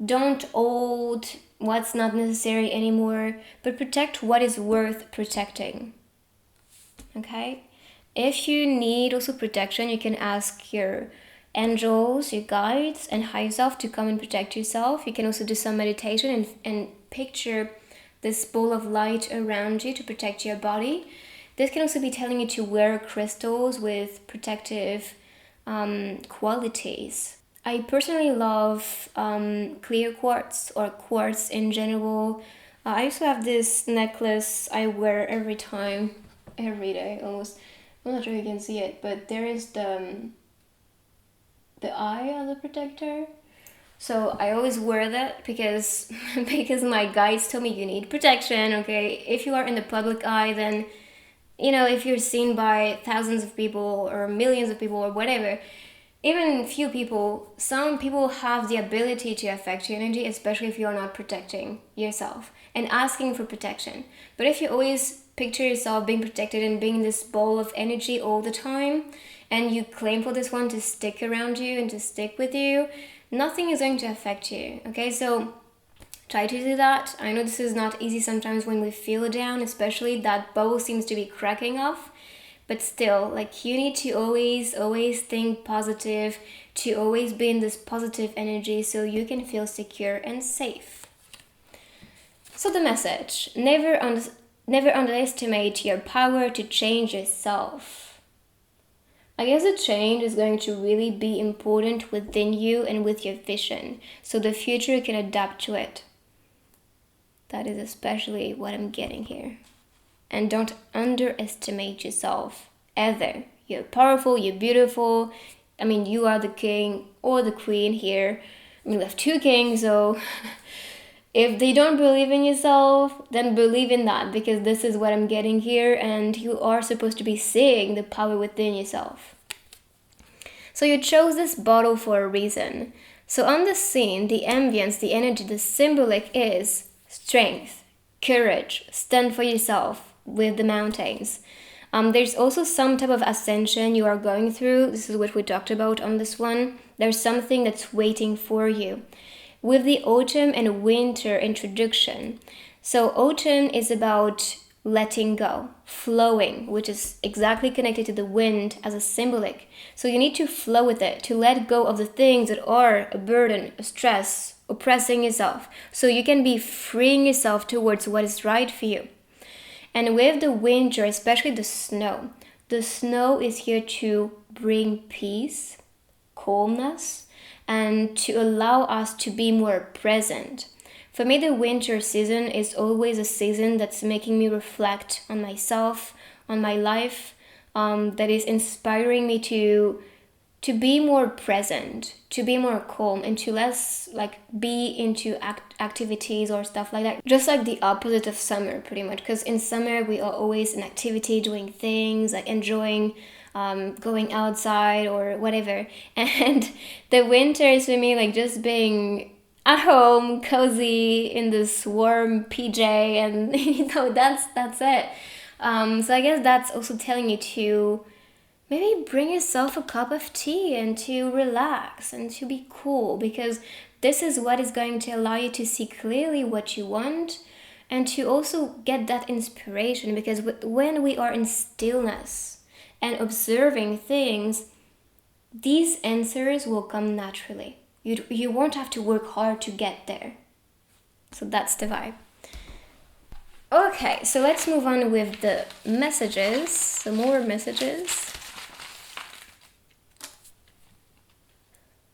Don't hold what's not necessary anymore, but protect what is worth protecting. Okay? If you need also protection, you can ask your angels, your guides, and higher self to come and protect yourself. You can also do some meditation and picture this ball of light around you to protect your body. This can also be telling you to wear crystals with protective qualities. I personally love clear quartz or quartz in general. I also have this necklace I wear every day almost. I'm not sure you can see it, but there is the eye as a protector. So I always wear that because my guides tell me you need protection, okay? If you are in the public eye, then, if you're seen by thousands of people or millions of people or whatever, even few people, some people have the ability to affect your energy, especially if you are not protecting yourself and asking for protection. But if you always picture yourself being protected and being this ball of energy all the time, and you claim for this one to stick around you and to stick with you, nothing is going to affect you, okay? So Try to do that. I know this is not easy sometimes when we feel down, especially that bubble seems to be cracking off. But still, like, you need to always think positive, to always be in this positive energy so you can feel secure and safe. So the message, never underestimate your power to change yourself. I guess the change is going to really be important within you and with your vision, so the future can adapt to it. That is especially what I'm getting here. And don't underestimate yourself ever. You're powerful, you're beautiful. I mean, you are the king or the queen here. I mean, we have two kings, so if they don't believe in yourself, then believe in that, because this is what I'm getting here, and you are supposed to be seeing the power within yourself. So you chose this bottle for a reason. So on the scene, the ambience, the energy, the symbolic is strength, courage, stand for yourself with the mountains. There's also some type of ascension you are going through. This is what we talked about on this one. There's something that's waiting for you. With the autumn and winter introduction. So autumn is about letting go, flowing, which is exactly connected to the wind as a symbolic. So you need to flow with it, to let go of the things that are a burden, a stress, oppressing yourself, so you can be freeing yourself towards what is right for you. And with the winter, especially the snow is here to bring peace, calmness, and to allow us to be more present. For me, the winter season is always a season that's making me reflect on myself, on my life, that is inspiring me to be more present, to be more calm, and to less be into activities or stuff like that. Just like the opposite of summer, pretty much. Because in summer we are always in activity, doing things, like enjoying going outside or whatever. And the winter is for me like just being at home, cozy in this warm PJ, and that's it. So I guess that's also telling you to maybe bring yourself a cup of tea and to relax and to be cool, because this is what is going to allow you to see clearly what you want and to also get that inspiration, because when we are in stillness and observing things, these answers will come naturally. You won't have to work hard to get there. So that's the vibe. Okay, so let's move on with the messages. Some more messages.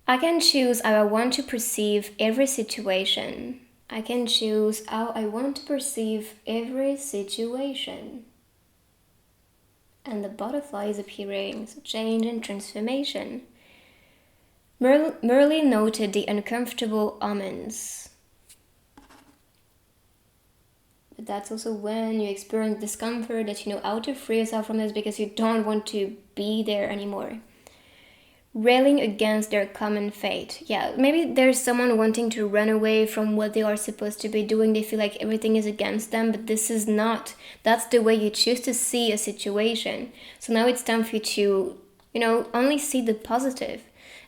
I can choose how I want to perceive every situation. I can choose how I want to perceive every situation. And the butterfly is appearing, so change and transformation. Merlin noted the uncomfortable omens. But that's also when you experience discomfort, that you know how to free yourself from this because you don't want to be there anymore. Railing against their common fate. Yeah, maybe there's someone wanting to run away from what they are supposed to be doing. They feel like everything is against them, but this is not. That's the way you choose to see a situation. So now it's time for you to, only see the positive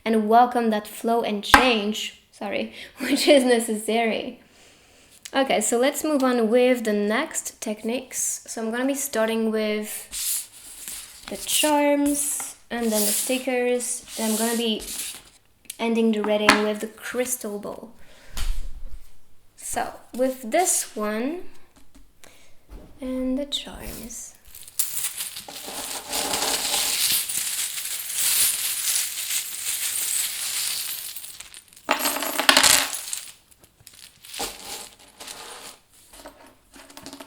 and welcome that flow and change, which is necessary. Okay, so let's move on with the next techniques. So I'm going to be starting with the charms and then the stickers. And I'm going to be ending the reading with the crystal ball. So with this one and the charms.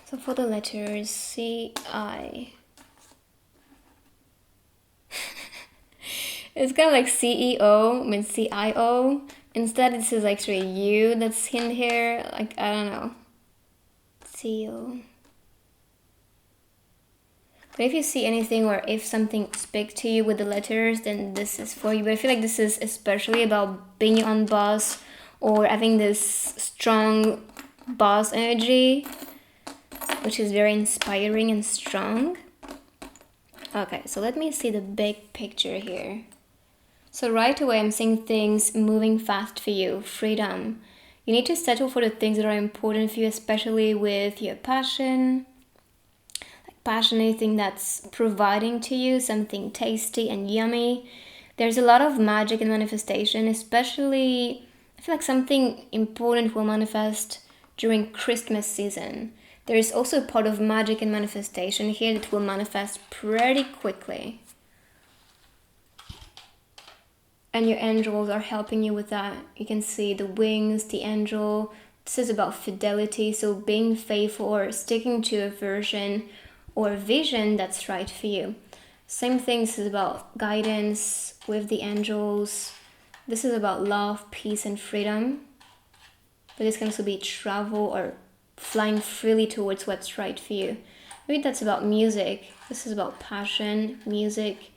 So for the letters C-I. It's kind of like CEO, means CIO. Instead, this is actually a U that's in here. Like, I don't know. CEO. But if you see anything or if something speaks to you with the letters, then this is for you. But I feel like this is especially about being on boss or having this strong boss energy, which is very inspiring and strong. Okay, so let me see the big picture here. So right away I'm seeing things moving fast for you. Freedom. You need to settle for the things that are important for you, especially with your passion. Like passion, anything that's providing to you something tasty and yummy. There's a lot of magic in manifestation, especially I feel like something important will manifest during Christmas season. There is also a part of magic and manifestation here that will manifest pretty quickly. And your angels are helping you with that. You can see the wings, the angel. This is about fidelity, so being faithful or sticking to a version or vision that's right for you. Same thing, this is about guidance with the angels. This is about love, peace, and freedom. But this can also be travel or flying freely towards what's right for you. Maybe that's about music. This is about passion, music.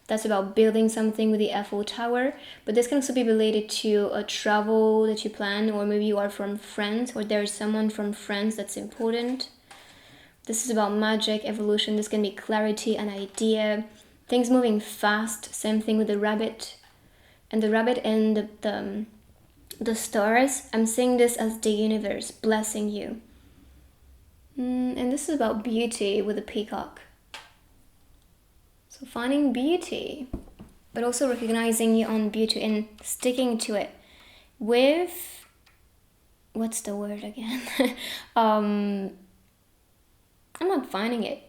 That's about building something with the Eiffel Tower. But this can also be related to a travel that you plan, or maybe you are from France, or there's someone from France that's important. This is about magic, evolution. This can be clarity, an idea, things moving fast. Same thing with the rabbit. And the rabbit and the stars. I'm seeing this as the universe blessing you. And this is about beauty with the peacock. So finding beauty, but also recognizing your own beauty and sticking to it with, what's the word again? I'm not finding it.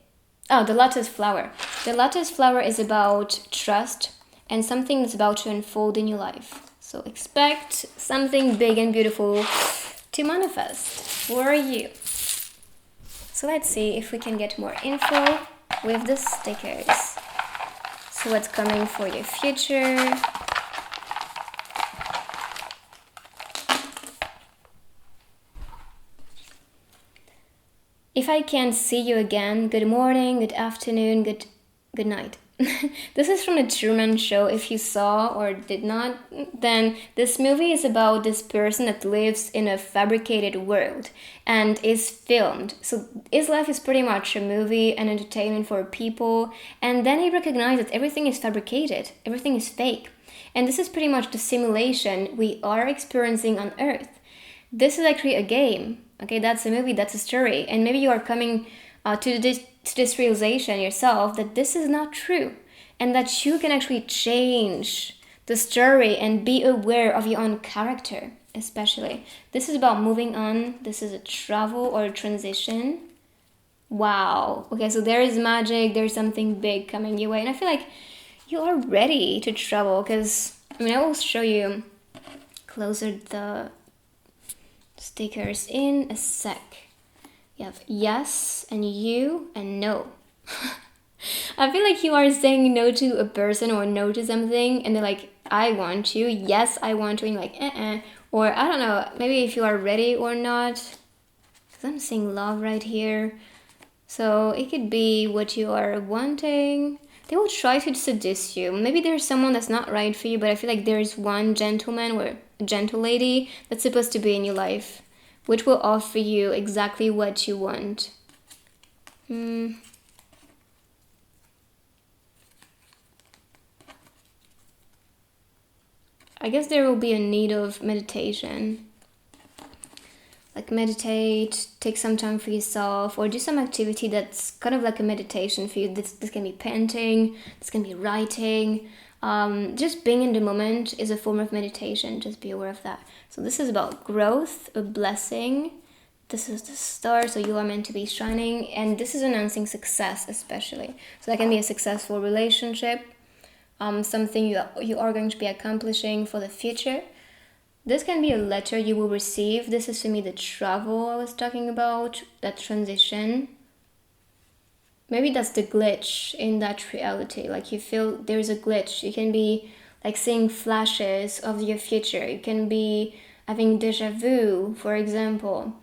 Oh, the lotus flower. The lotus flower is about trust and something that's about to unfold in your life. So expect something big and beautiful to manifest for you. So let's see if we can get more info with the stickers. So what's coming for your future? If I can't see you again, good morning, good afternoon, good night. This is from a Truman Show. If you saw or did not, then this movie is about this person that lives in a fabricated world and is filmed. So his life is pretty much a movie and entertainment for people. And then he recognized that everything is fabricated, everything is fake. And this is pretty much the simulation we are experiencing on Earth. This is actually a game. Okay, that's a movie, that's a story. And maybe you are coming to this realization yourself that this is not true and that you can actually change the story and be aware of your own character, especially. This is about moving on. This is a travel or a transition. Wow. Okay, so there is magic. There's something big coming your way. And I feel like you are ready to travel because, I will show you closer the stickers in a sec. You have yes and you and no. I feel like you are saying no to a person or no to something and they're like, I want to. Yes, I want to. And you're like, Or I don't know, maybe if you are ready or not. Because I'm seeing love right here. So it could be what you are wanting. They will try to seduce you. Maybe there's someone that's not right for you, but I feel like there's one gentleman or a gentle lady that's supposed to be in your life, which will offer you exactly what you want. I guess there will be a need of meditation. Like meditate, take some time for yourself, or do some activity that's kind of like a meditation for you. This can be painting, this can be writing. Just being in the moment is a form of meditation. Just be aware of that. So this is about growth, a blessing. This is the star, so you are meant to be shining. And this is announcing success especially. So that can be a successful relationship, something you are going to be accomplishing for the future. This can be a letter you will receive. This is for me the travel I was talking about, that transition. Maybe that's the glitch in that reality. Like you feel there's a glitch. You can be like seeing flashes of your future. You can be having deja vu, for example.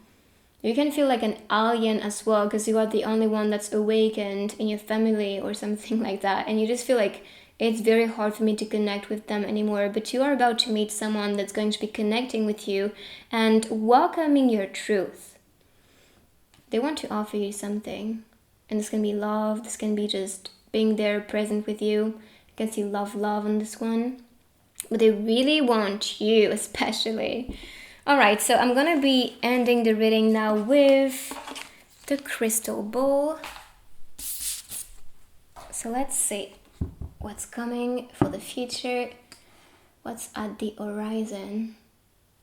You can feel like an alien as well because you are the only one that's awakened in your family or something like that. And you just feel like it's very hard for me to connect with them anymore, but you are about to meet someone that's going to be connecting with you and welcoming your truth. They want to offer you something, and this can be love, this can be just being there present with you. You can see love on this one, but they really want you especially. Alright, so I'm gonna be ending the reading now with the crystal ball. So let's see what's coming for the future. What's at the horizon?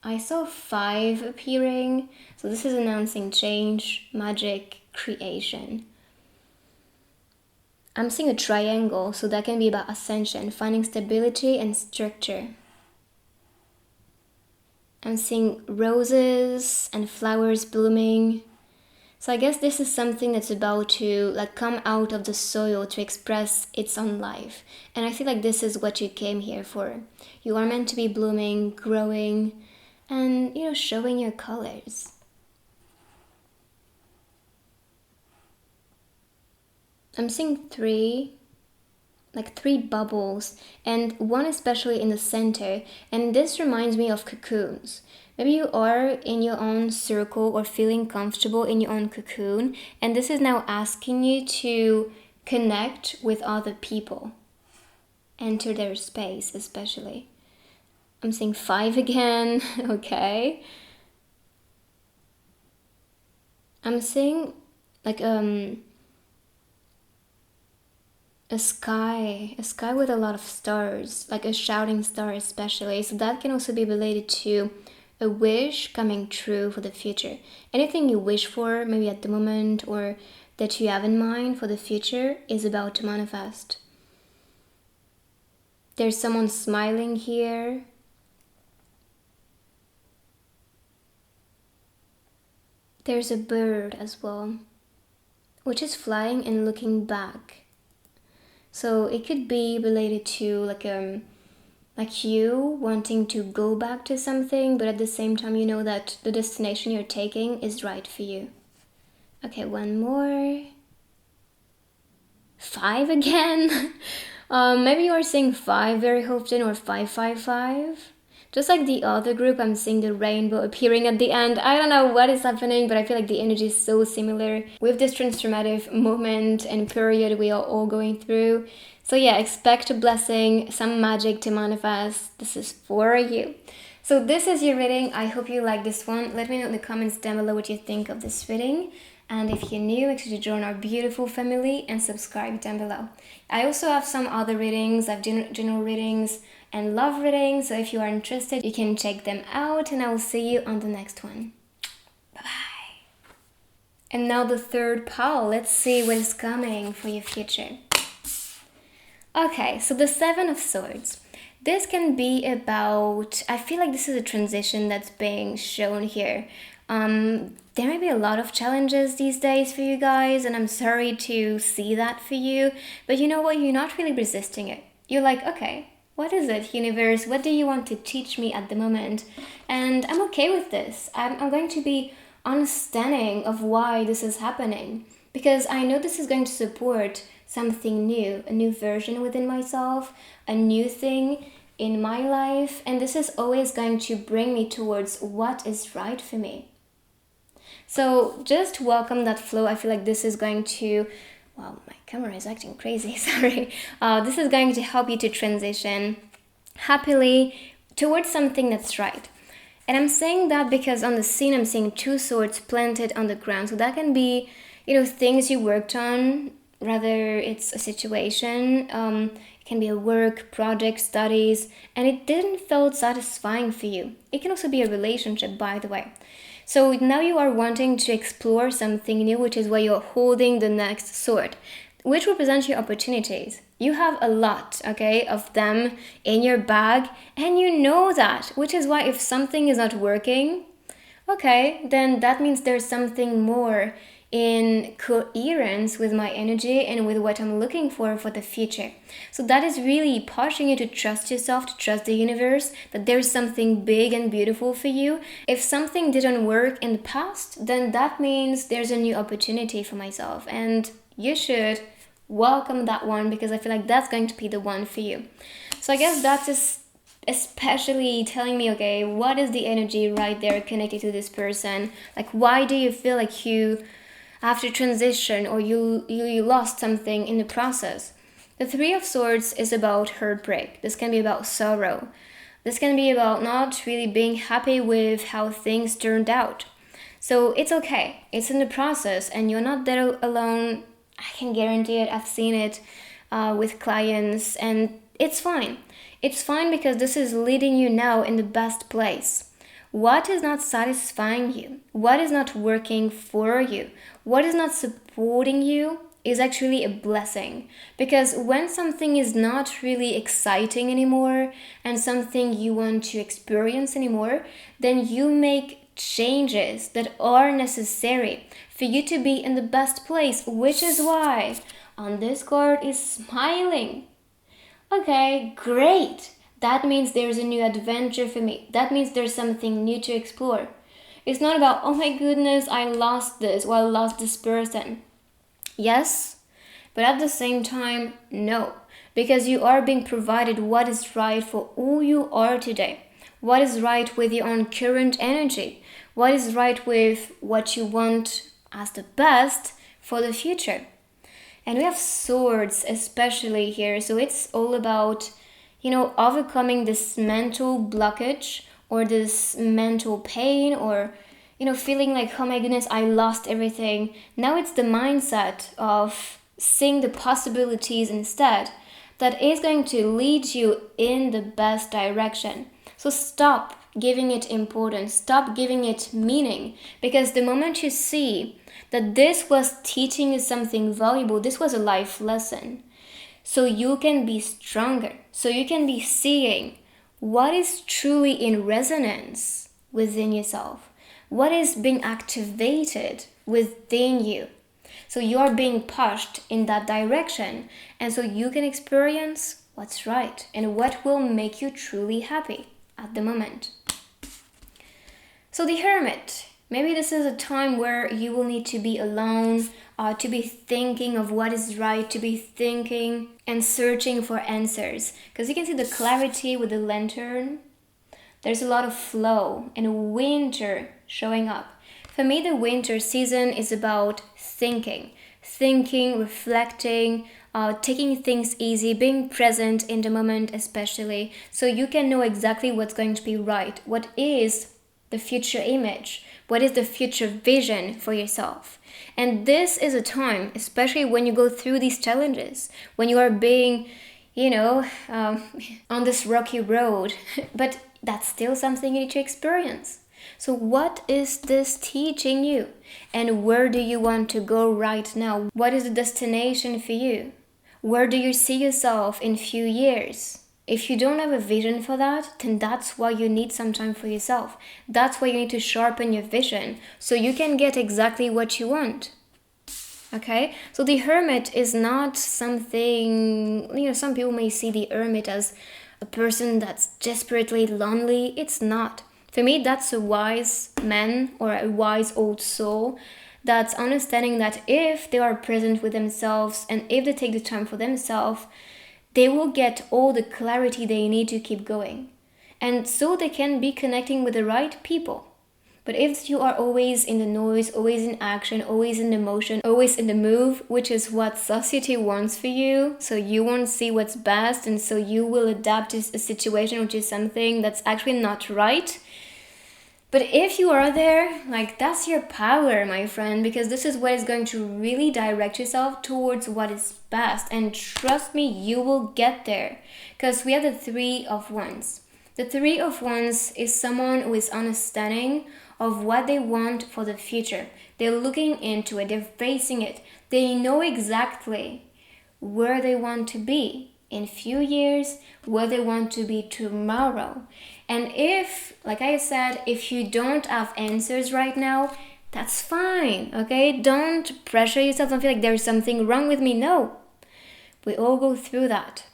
I saw 5 appearing, so this is announcing change, magic, creation. I'm seeing a triangle, so that can be about ascension, finding stability and structure. I'm seeing roses and flowers blooming. So I guess this is something that's about to come out of the soil to express its own life. And I feel like this is what you came here for. You are meant to be blooming, growing, and showing your colors. I'm seeing 3 bubbles, and one especially in the center, and this reminds me of cocoons. Maybe you are in your own circle or feeling comfortable in your own cocoon, and this is now asking you to connect with other people. Enter their space, especially. I'm seeing 5 again, okay. I'm seeing a sky with a lot of stars, like a shouting star especially. So that can also be related to a wish coming true for the future. Anything you wish for, maybe at the moment, or that you have in mind for the future is about to manifest. There's someone smiling here. There's a bird as well, which is flying and looking back. So it could be related to like you wanting to go back to something, but at the same time you know that the destination you're taking is right for you. Okay, one more. 5 again. Maybe you are seeing 5 very often, or 555. Just like the other group, I'm seeing the rainbow appearing at the end. I don't know what is happening, but I feel like the energy is so similar with this transformative moment and period we are all going through. So yeah, expect a blessing, some magic to manifest. This is for you. So this is your reading. I hope you like this one. Let me know in the comments down below what you think of this reading. And if you're new, make sure to join our beautiful family and subscribe down below. I also have some other readings. I have general readings and love readings. So if you are interested, you can check them out. And I will see you on the next one. Bye-bye. And now the third pile. Let's see what is coming for your future. Okay, so the 7 of Swords. This can be about, I feel like this is a transition that's being shown here. There may be a lot of challenges these days for you guys, and I'm sorry to see that for you, but you know what, you're not really resisting it. You're like, okay, what is it, universe? What do you want to teach me at the moment? And I'm okay with this. I'm going to be understanding of why this is happening, because I know this is going to support something new, a new version within myself, a new thing in my life, and this is always going to bring me towards what is right for me. So just welcome that flow. I feel like this is going to, wow, my camera is acting crazy, sorry. This is going to help you to transition happily towards something that's right. And I'm saying that because on the scene I'm seeing 2 swords planted on the ground. So that can be, things you worked on, rather it's a situation. It can be a work, project, studies, and it didn't feel satisfying for you. It can also be a relationship, by the way. So now you are wanting to explore something new, which is why you're holding the next sword, which represents your opportunities. You have a lot, okay, of them in your bag, and you know that, which is why if something is not working, okay, then that means there's something more in coherence with my energy and with what I'm looking for the future. So that is really pushing you to trust yourself, to trust the universe, that there's something big and beautiful for you. If something didn't work in the past, then that means there's a new opportunity for myself, and you should welcome that one, because I feel like that's going to be the one for you. So I guess that's just especially telling me, okay, what is the energy right there connected to this person? Like, why do you feel like you after transition, or you lost something in the process? The 3 of Swords is about heartbreak. This can be about sorrow. This can be about not really being happy with how things turned out. So it's okay. It's in the process and you're not there alone. I can guarantee it. I've seen it with clients, and it's fine. It's fine because this is leading you now in the best place. What is not satisfying you? What is not working for you? What is not supporting you is actually a blessing. Because when something is not really exciting anymore and something you want to experience anymore, then you make changes that are necessary for you to be in the best place, which is why on this card is smiling. Okay, great. That means there's a new adventure for me. That means there's something new to explore. It's not about, oh my goodness, I lost this or I lost this person. Yes, but at the same time, no. Because you are being provided what is right for who you are today. What is right with your own current energy. What is right with what you want as the best for the future. And we have swords especially here. So it's all about, overcoming this mental blockage or this mental pain or, feeling like, oh my goodness, I lost everything. Now it's the mindset of seeing the possibilities instead that is going to lead you in the best direction. So stop giving it importance, stop giving it meaning, because the moment you see that this was teaching you something valuable, this was a life lesson, so you can be stronger, so you can be seeing what is truly in resonance within yourself, what is being activated within you. So you are being pushed in that direction, and so you can experience what's right and what will make you truly happy at the moment. So the Hermit, maybe this is a time where you will need to be alone, to be thinking of what is right, to be thinking and searching for answers. Because you can see the clarity with the lantern. There's a lot of flow and winter showing up. For me, the winter season is about thinking, reflecting, taking things easy, being present in the moment especially, so you can know exactly what's going to be right, what is the future image, what is the future vision for yourself. And this is a time, especially when you go through these challenges, when you are being, on this rocky road, but that's still something you need to experience. So what is this teaching you? And where do you want to go right now? What is the destination for you? Where do you see yourself in few years? If you don't have a vision for that, then that's why you need some time for yourself. That's why you need to sharpen your vision so you can get exactly what you want. Okay? So the Hermit is not something, some people may see the Hermit as a person that's desperately lonely. It's not. For me, that's a wise man or a wise old soul that's understanding that if they are present with themselves and if they take the time for themselves, they will get all the clarity they need to keep going. And so they can be connecting with the right people. But if you are always in the noise, always in action, always in the motion, always in the move, which is what society wants for you, so you won't see what's best, and so you will adapt to a situation which is something that's actually not right. But if you are there, that's your power, my friend, because this is what is going to really direct yourself towards what is best. And trust me, you will get there, because we have the Three of Wands. The Three of Wands is someone who is understanding of what they want for the future. They're looking into it, they're facing it. They know exactly where they want to be in few years, where they want to be tomorrow. And if, like I said, if you don't have answers right now, that's fine, okay? Don't pressure yourself, don't feel like there's something wrong with me. No, we all go through that.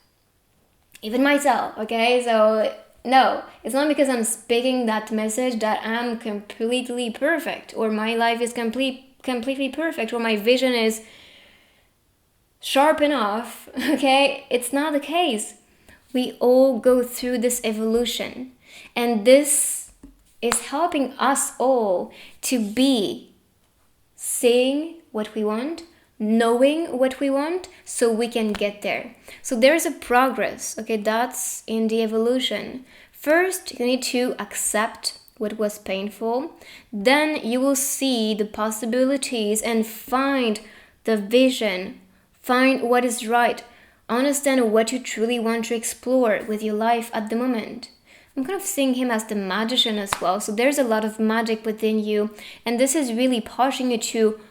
Even myself, okay? So no, it's not because I'm speaking that message that I'm completely perfect or my life is completely perfect or my vision is sharp enough, okay? It's not the case. We all go through this evolution, and this is helping us all to be seeing what we want, knowing what we want, so we can get there. So there's a progress, okay? That's in the evolution First, you need to accept what was painful. Then you will see the possibilities and find the vision, find what is right, understand what you truly want to explore with your life at the moment. I'm kind of seeing him as the magician as well. So there's a lot of magic within you, and this is really pushing you to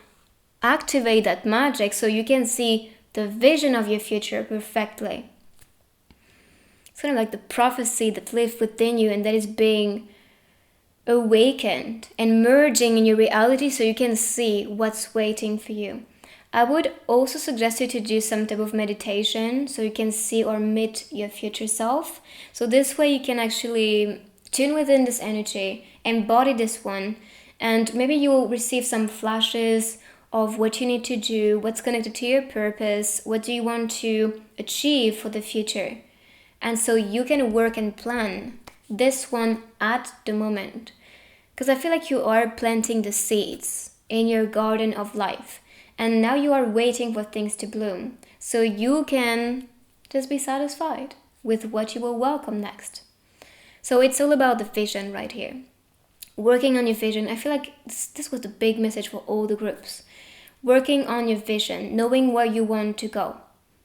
activate that magic so you can see the vision of your future perfectly. It's kind of like the prophecy that lives within you and that is being awakened and merging in your reality so you can see what's waiting for you. I would also suggest you to do some type of meditation so you can see or meet your future self. So this way you can actually tune within this energy, embody this one, and maybe you will receive some flashes of what you need to do, what's connected to your purpose, what do you want to achieve for the future. And so you can work and plan this one at the moment. Because I feel like you are planting the seeds in your garden of life. And now you are waiting for things to bloom. So you can just be satisfied with what you will welcome next. So it's all about the vision right here. Working on your vision. I feel like this was the big message for all the groups. Working on your vision, knowing where you want to go,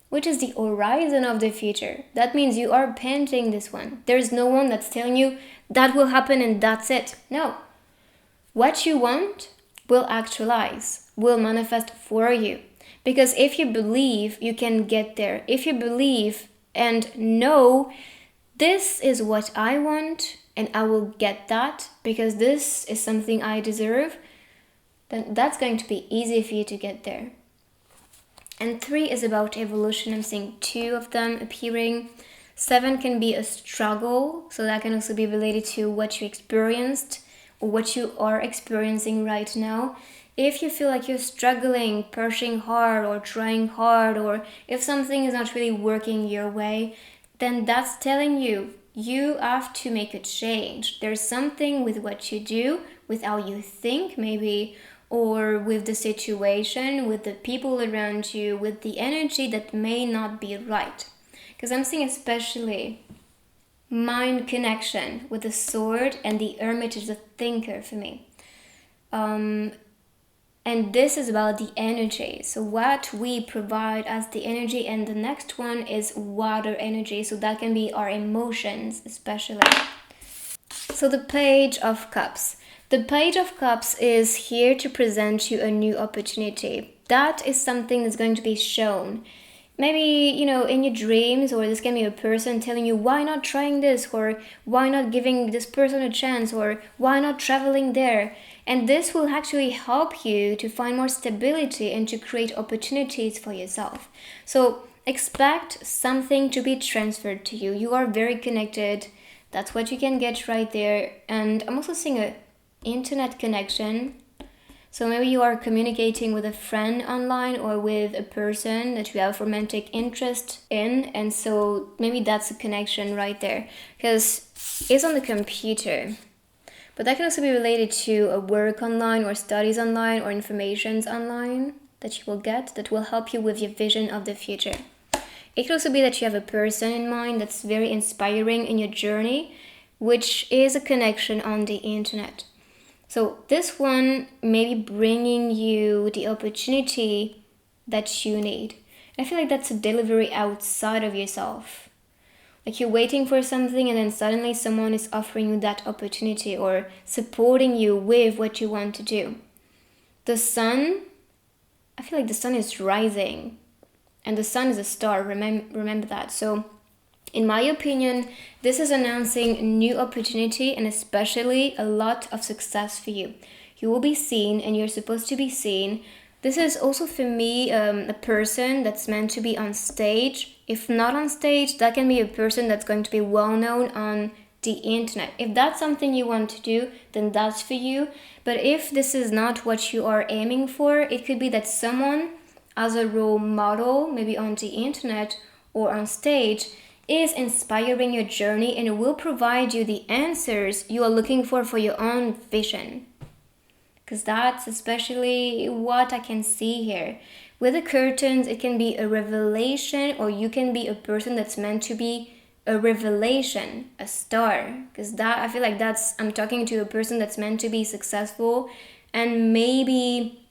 which is the horizon of the future. That means you are painting this one. There's no one that's telling you that will happen and that's it. No. What you want will actualize, will manifest for you. Because if you believe, you can get there. If you believe and know, this is what I want and I will get that because this is something I deserve, then that's going to be easy for you to get there. And 3 is about evolution. I'm seeing 2 of them appearing. 7 can be a struggle, so that can also be related to what you experienced or what you are experiencing right now. If you feel like you're struggling, pushing hard or trying hard, or if something is not really working your way, then that's telling you you have to make a change. There's something with what you do, with how you think maybe, or with the situation, with the people around you, with the energy that may not be right. Because I'm seeing especially mind connection with the sword, and the hermit is a thinker for me. And this is about the energy. So what we provide as the energy, and the next one is water energy. So that can be our emotions especially. So the Page of Cups. The Page of Cups is here to present you a new opportunity. That is something that's going to be shown. Maybe, in your dreams, or this can be a person telling you, why not trying this, or why not giving this person a chance, or why not traveling there. And this will actually help you to find more stability and to create opportunities for yourself. So expect something to be transferred to you. You are very connected. That's what you can get right there. And I'm also seeing an internet connection. So maybe you are communicating with a friend online or with a person that you have romantic interest in. And so maybe that's a connection right there, because it's on the computer. But that can also be related to a work online or studies online or informations online that you will get that will help you with your vision of the future. It could also be that you have a person in mind that's very inspiring in your journey, which is a connection on the internet. So this one may be bringing you the opportunity that you need. I feel like that's a delivery outside of yourself. Like you're waiting for something and then suddenly someone is offering you that opportunity or supporting you with what you want to do. The sun, I feel like the sun is rising and the sun is a star. Remember that. So in my opinion, this is announcing new opportunity and especially a lot of success for you. You will be seen and you're supposed to be seen. This is also for me a person that's meant to be on stage. If not on stage, that can be a person that's going to be well known on the internet. If that's something you want to do, then that's for you. But if this is not what you are aiming for, it could be that someone as a role model, maybe on the internet or on stage, is inspiring your journey and will provide you the answers you are looking for your own vision. Because that's especially what I can see here. With the curtains, it can be a revelation, or you can be a person that's meant to be a revelation, a star, because that, I feel like I'm talking to a person that's meant to be successful, and maybe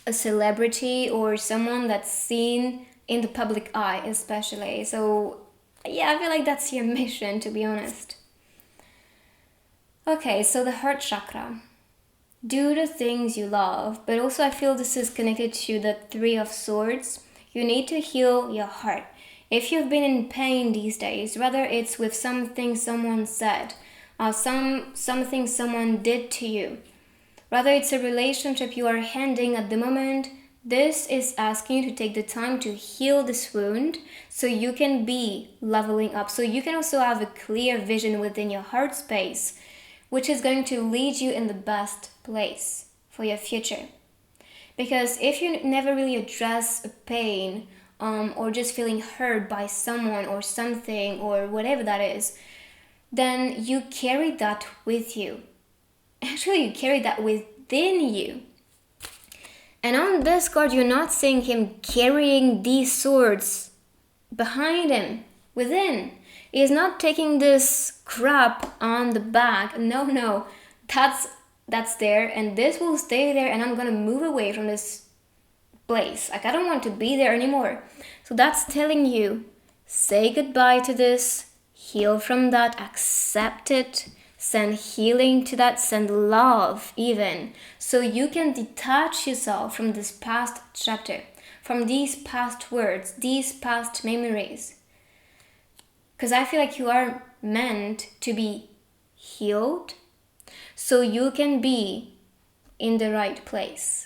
a celebrity or someone that's seen in the public eye especially. So yeah, I feel like that's your mission, to be honest. Okay, so the heart chakra. Do the things you love, but also I feel this is connected to the Three of Swords. You need to heal your heart. If you've been in pain these days, whether it's with something someone said or something someone did to you, whether it's a relationship you are ending at the moment, this is asking you to take the time to heal this wound so you can be leveling up. So you can also have a clear vision within your heart space, which is going to lead you in the best place for your future. Because if you never really address a pain, or just feeling hurt by someone or something or whatever that is, then you carry that with you. Actually, you carry that within you. And on this card, you're not seeing him carrying these swords behind him, within. He's not taking this crap on the back. No, that's there, and this will stay there, and I'm gonna move away from this place. Like, I don't want to be there anymore. So that's telling you, say goodbye to this, heal from that, accept it, send healing to that, send love even, so you can detach yourself from this past chapter, from these past words, these past memories. Because I feel like you are meant to be healed so you can be in the right place.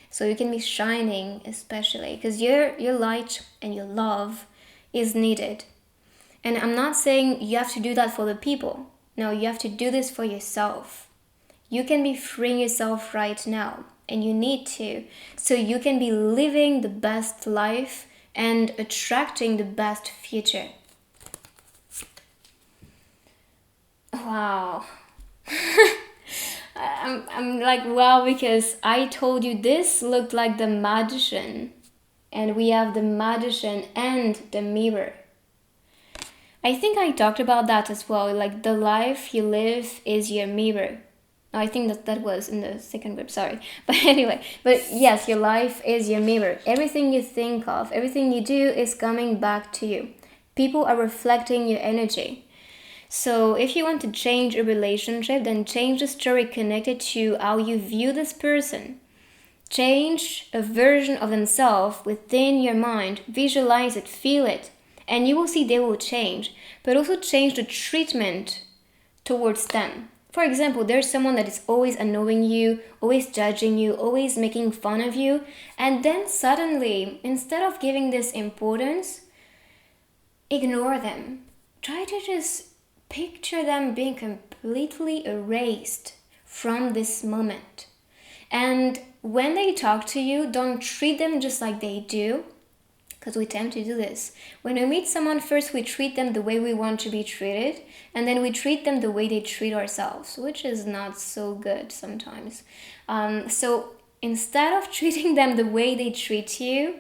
So you can be shining, especially because your light and your love is needed. And I'm not saying you have to do that for the people. No, you have to do this for yourself. You can be freeing yourself right now, and you need to, so you can be living the best life and attracting the best future. Wow. I'm like, wow, because I told you this looked like the magician, and we have the magician and the mirror. I think I talked about that as well, like the life you live is your mirror. I think that was in the second group, sorry. But anyway, but yes, your life is your mirror. Everything you think of, everything you do is coming back to you. People are reflecting your energy. So if you want to change a relationship, then change the story connected to how you view this person. Change a version of themselves within your mind. Visualize it, feel it, and you will see they will change. But also change the treatment towards them. For example, there's someone that is always annoying you, always judging you, always making fun of you, and then suddenly, instead of giving this importance, ignore them. Try to just picture them being completely erased from this moment. And when they talk to you, don't treat them just like they do, because we tend to do this. When we meet someone, first we treat them the way we want to be treated, and then we treat them the way they treat ourselves, which is not so good sometimes. So instead of treating them the way they treat you,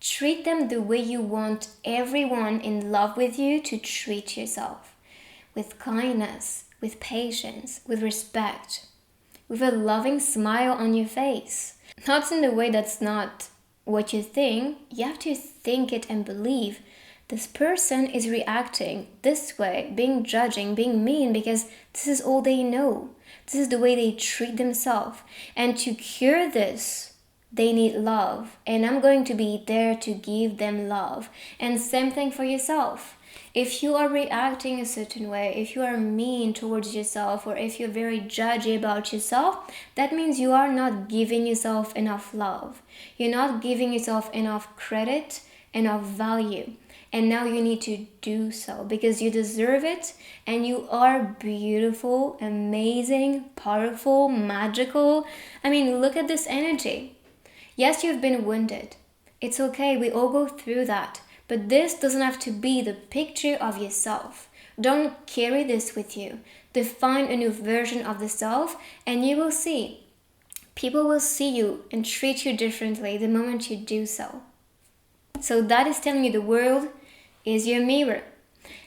treat them the way you want everyone in love with you to treat yourself. With kindness, with patience, with respect, with a loving smile on your face. Not in the way that's not what you think. You have to think it and believe this person is reacting this way, being judging, being mean, because this is all they know. This is the way they treat themselves. And to cure this, they need love. And I'm going to be there to give them love. And same thing for yourself. If you are reacting a certain way, if you are mean towards yourself, or if you're very judgy about yourself, that means you are not giving yourself enough love. You're not giving yourself enough credit, enough value. And now you need to do so because you deserve it, and you are beautiful, amazing, powerful, magical. I mean, look at this energy. Yes, you've been wounded. It's okay, we all go through that. But this doesn't have to be the picture of yourself. Don't carry this with you. Define a new version of the self, and you will see. People will see you and treat you differently the moment you do so. So that is telling you the world is your mirror.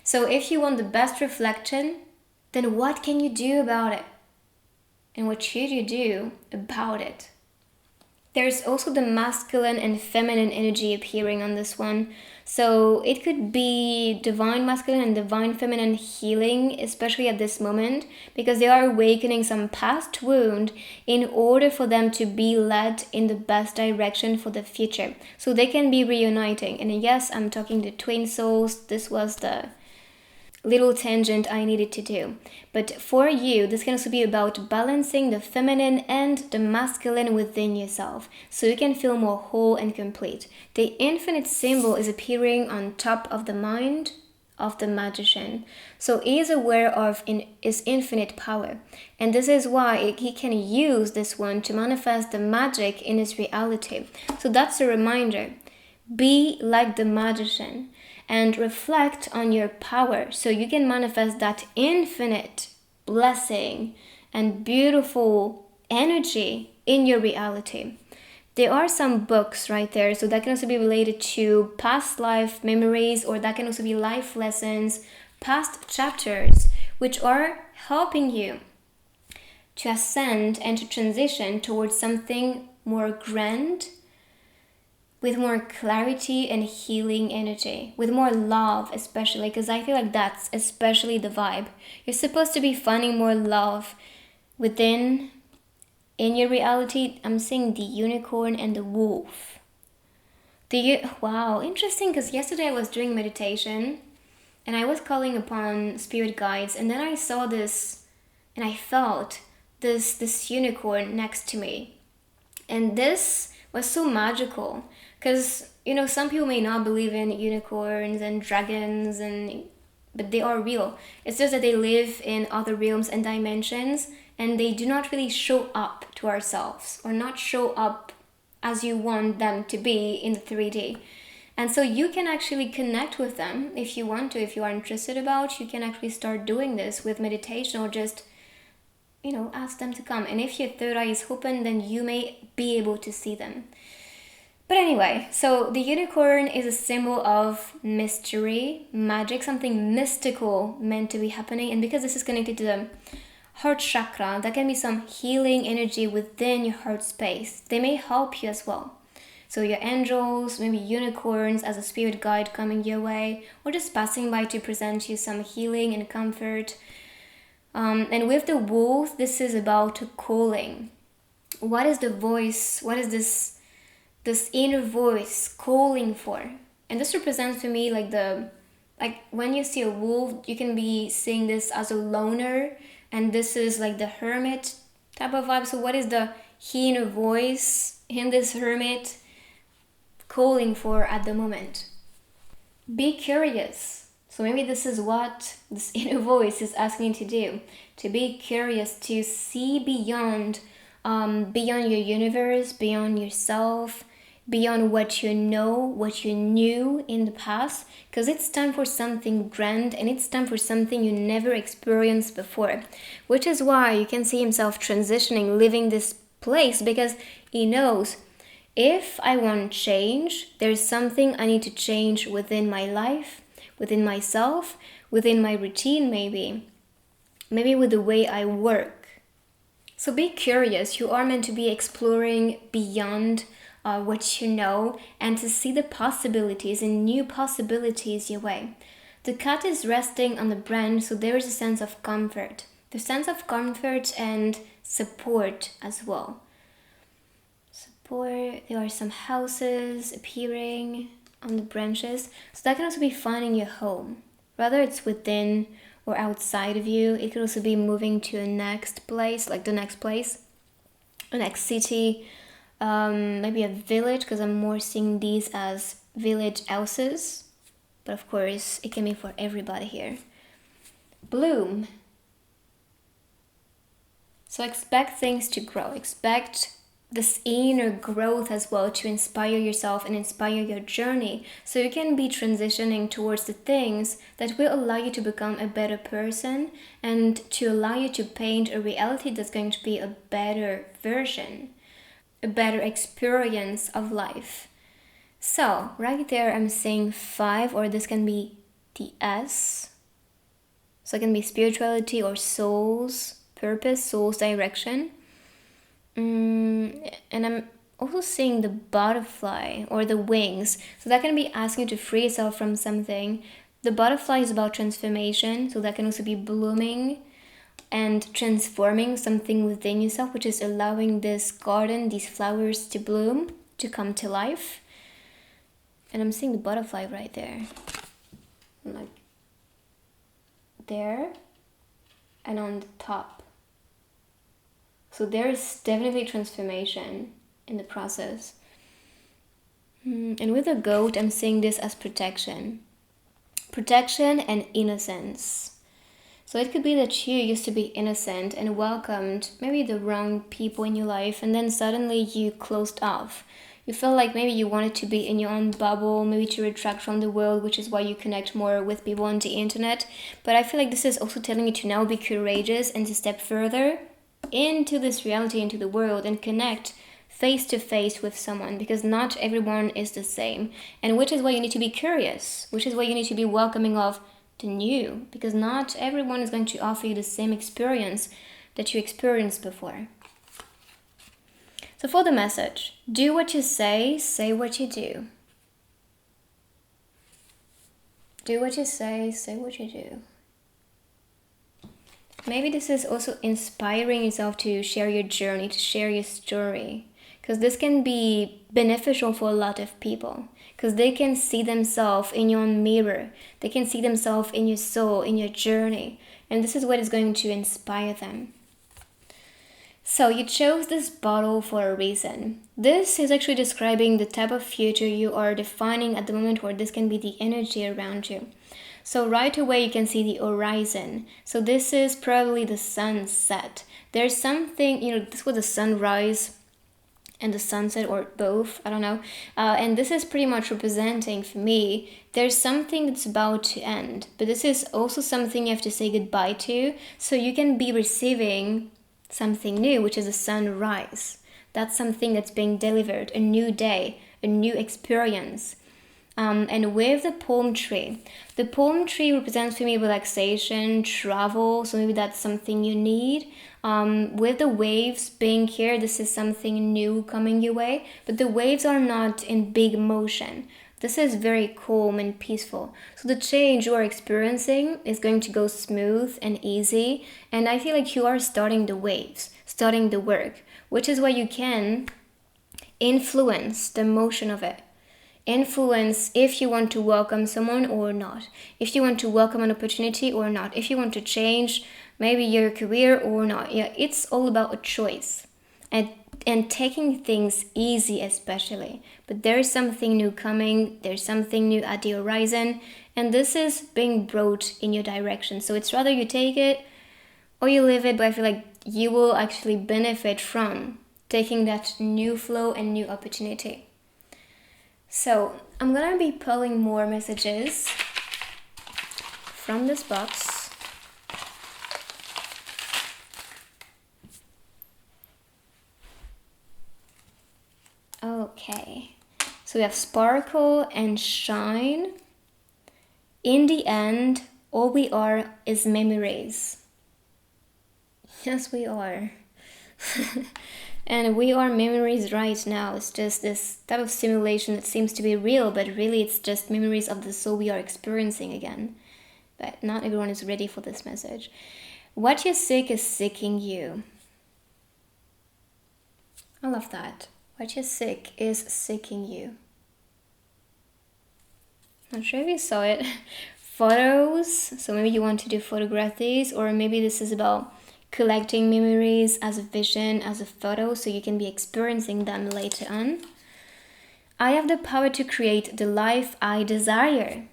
So if you want the best reflection, then what can you do about it? And what should you do about it? There's also the masculine and feminine energy appearing on this one. So it could be divine masculine and divine feminine healing, especially at this moment, because they are awakening some past wound in order for them to be led in the best direction for the future. So they can be reuniting. And yes, I'm talking to twin souls. This was the little tangent I needed to do. But for you, this can also be about balancing the feminine and the masculine within yourself, so you can feel more whole and complete. The infinite symbol is appearing on top of the mind of the magician. So he is aware of his infinite power. And this is why he can use this one to manifest the magic in his reality. So that's a reminder. Be like the magician and reflect on your power so you can manifest that infinite blessing and beautiful energy in your reality. There are some books right there, so that can also be related to past life memories, or that can also be life lessons, past chapters, which are helping you to ascend and to transition towards something more grand, with more clarity and healing energy, with more love especially, because I feel like that's especially the vibe. You're supposed to be finding more love within, in your reality. I'm seeing the unicorn and the wolf. Wow, interesting, because yesterday I was doing meditation and I was calling upon spirit guides, and then I saw this and I felt this unicorn next to me. And this was so magical. Because, some people may not believe in unicorns and dragons, but they are real. It's just that they live in other realms and dimensions, and they do not really show up to ourselves, or not show up as you want them to be in the 3D. And so you can actually connect with them if you want to, if you are interested about. You can actually start doing this with meditation, or just, ask them to come. And if your third eye is open, then you may be able to see them. But anyway, so the unicorn is a symbol of mystery, magic, something mystical meant to be happening. And because this is connected to the heart chakra, that can be some healing energy within your heart space. They may help you as well. So your angels, maybe unicorns as a spirit guide coming your way, or just passing by to present you some healing and comfort. And with the wolf, this is about calling. What is the voice? What is this inner voice calling for? And this represents for me like when you see a wolf, you can be seeing this as a loner, and this is like the hermit type of vibe. So what is the inner voice in this hermit calling for at the moment? Be curious. So maybe this is what this inner voice is asking you to do, to be curious, to see beyond your universe, beyond yourself, beyond what you know, what you knew in the past, because it's time for something grand, and it's time for something you never experienced before, which is why you can see himself transitioning, leaving this place, because he knows, if I want change, there's something I need to change within my life, within myself, within my routine, maybe with the way I work. So be curious. You are meant to be exploring beyond what you know, and to see the possibilities and new possibilities your way. The cat is resting on the branch, so there is a sense of comfort. The sense of comfort and support as well. Support, there are some houses appearing on the branches. So that can also be finding your home. Whether it's within or outside of you, it could also be moving to a next place, like the next place, the next city, maybe a village, because I'm more seeing these as village houses, but of course it can be for everybody here. Bloom. So expect things to grow, expect this inner growth as well, to inspire yourself and inspire your journey, so you can be transitioning towards the things that will allow you to become a better person, and to allow you to paint a reality that's going to be a better version, a better experience of life. So right there I'm saying 5, or this can be the S. So it can be spirituality or soul's purpose, soul's direction. And I'm also seeing the butterfly or the wings. So that can be asking you to free yourself from something. The butterfly is about transformation. So that can also be blooming and transforming something within yourself, which is allowing this garden, these flowers to bloom, to come to life. And I'm seeing the butterfly right there. Like there and on the top. So there is definitely transformation in the process. And with the goat, I'm seeing this as protection. Protection and innocence. So it could be that you used to be innocent and welcomed maybe the wrong people in your life, and then suddenly you closed off. You felt like maybe you wanted to be in your own bubble, maybe to retract from the world, which is why you connect more with people on the internet. But I feel like this is also telling you to now be courageous and to step further into this reality, into the world, and connect face to face with someone, because not everyone is the same. And which is why you need to be curious, which is why you need to be welcoming of the new, because not everyone is going to offer you the same experience that you experienced before. So for the message, do what you say what you do. Do what you say what you do. Maybe this is also inspiring yourself to share your journey, to share your story. Because this can be beneficial for a lot of people. Because they can see themselves in your own mirror. They can see themselves in your soul, in your journey. And this is what is going to inspire them. So you chose this bottle for a reason. This is actually describing the type of future you are defining at the moment, or this can be the energy around you. So right away you can see the horizon. So this is probably the sunset. There's something, this was the sunrise and the sunset, or both, I don't know. And this is pretty much representing for me, there's something that's about to end. But this is also something you have to say goodbye to. So you can be receiving something new, which is a sunrise. That's something that's being delivered, a new day, a new experience. And with the palm tree represents for me relaxation, travel, so maybe that's something you need. With the waves being here, this is something new coming your way, but the waves are not in big motion. This is very calm and peaceful. So the change you are experiencing is going to go smooth and easy. And I feel like you are starting the waves, starting the work, which is why you can influence the motion of it. Influence if you want to welcome someone or not. If you want to welcome an opportunity or not. If you want to change maybe your career or not. Yeah, it's all about a choice. And taking things easy especially. But there is something new coming, there's something new at the horizon, and this is being brought in your direction. So it's rather you take it or you leave it, but I feel like you will actually benefit from taking that new flow and new opportunity. So I'm gonna be pulling more messages from this box. Okay, so we have sparkle and shine. In the end, all we are is memories. Yes, we are. And we are memories right now. It's just this type of simulation that seems to be real, but really it's just memories of the soul we are experiencing again. But not everyone is ready for this message. What you seek is seeking you. I love that. What you seek is seeking you. Not sure if you saw it. Photos. So maybe you want to do photographies, or maybe this is about collecting memories as a vision, as a photo, so you can be experiencing them later on. I have the power to create the life I desire.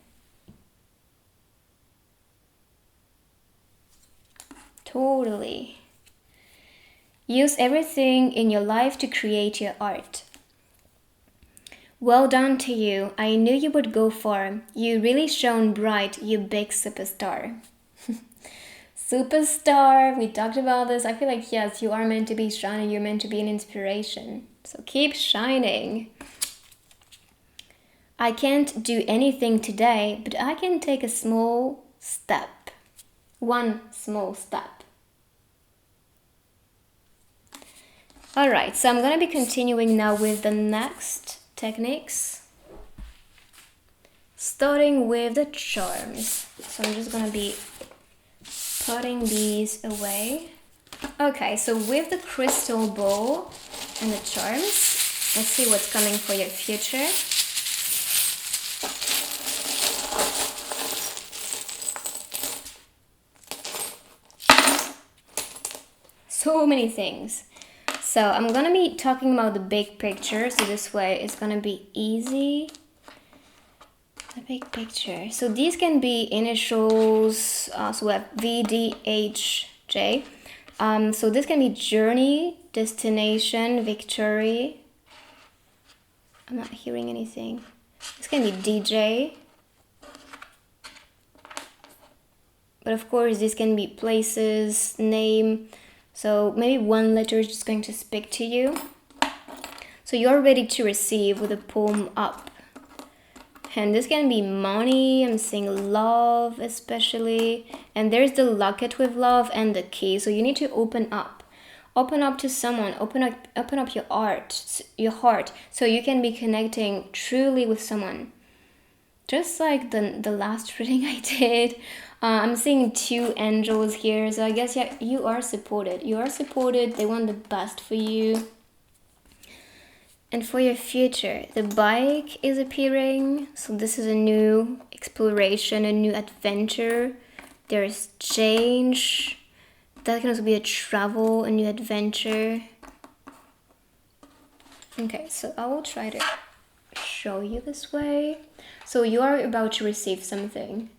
Totally. Use everything in your life to create your art. Well done to you. I knew you would go far. You really shone bright, you big superstar. Superstar, we talked about this. I feel like, yes, you are meant to be shining. You're meant to be an inspiration. So keep shining. I can't do anything today, but I can take a small step. One small step. Alright, so I'm going to be continuing now with the next techniques. Starting with the charms. So I'm just going to be putting these away. Okay, so with the crystal ball and the charms, let's see what's coming for your future. So many things. So I'm gonna be talking about the big picture, so this way it's gonna be easy. The big picture. So these can be initials, so we have V, D, H, J. So this can be journey, destination, victory. I'm not hearing anything. This can be DJ. But of course, this can be places, name. So maybe one letter is just going to speak to you. So you're ready to receive with the palm up. And this can be money, I'm seeing love especially. And there's the locket with love and the key. So you need to open up. Open up to someone, open up your heart. So you can be connecting truly with someone. Just like the last reading I did. I'm seeing two angels here, so I guess yeah, you are supported. You are supported, they want the best for you. And for your future, the bike is appearing, so this is a new exploration, a new adventure. There is change. That can also be a travel, a new adventure. Okay, so I will try to show you this way. So you are about to receive something.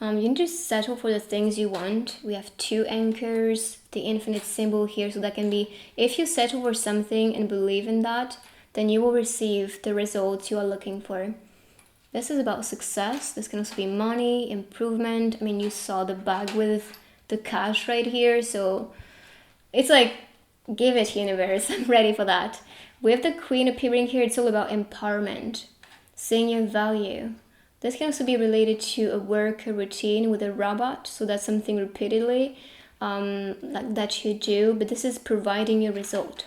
You need to settle for the things you want. We have two anchors, the infinite symbol here, so that can be, if you settle for something and believe in that, then you will receive the results you are looking for. This is about success. This can also be money, improvement. I mean, you saw the bag with the cash right here, so it's like, give it, universe, I'm ready for that. With the queen appearing here, it's all about empowerment, seeing your value. This can also be related to a work, a routine with a robot, so that's something repeatedly like that you do, but this is providing a result.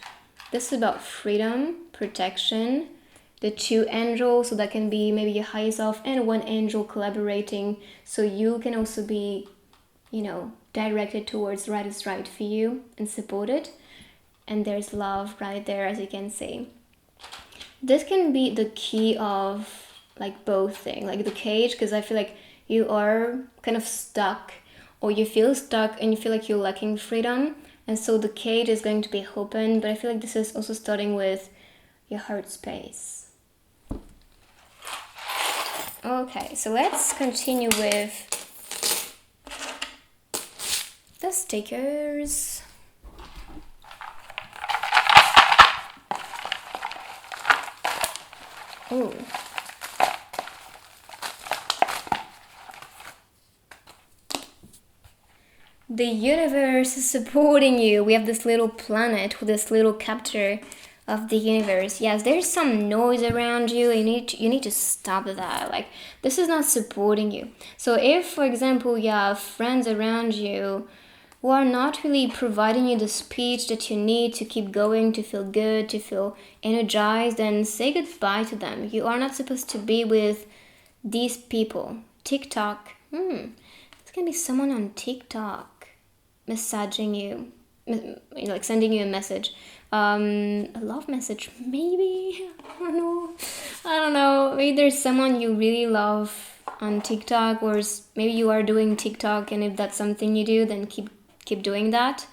This is about freedom, protection, the two angels, so that can be maybe your higher self and one angel collaborating, so you can also be, directed towards what is right for you and supported. And there's love right there, as you can see. This can be the key of like both things, like the cage, because I feel like you are kind of stuck, or you feel stuck and you feel like you're lacking freedom, and so the cage is going to be open. But I feel like this is also starting with your heart space. Okay, so let's continue with the stickers. Oh. The universe is supporting you. We have this little planet with this little capture of the universe. Yes, there's some noise around you. You need to stop that. Like, this is not supporting you. So if, for example, you have friends around you who are not really providing you the speech that you need to keep going, to feel good, to feel energized, then say goodbye to them. You are not supposed to be with these people. TikTok. This can be someone on TikTok messaging you, like sending you a message. A love message, maybe. I don't know. Maybe there's someone you really love on TikTok, or maybe you are doing TikTok, and if that's something you do, then keep doing that.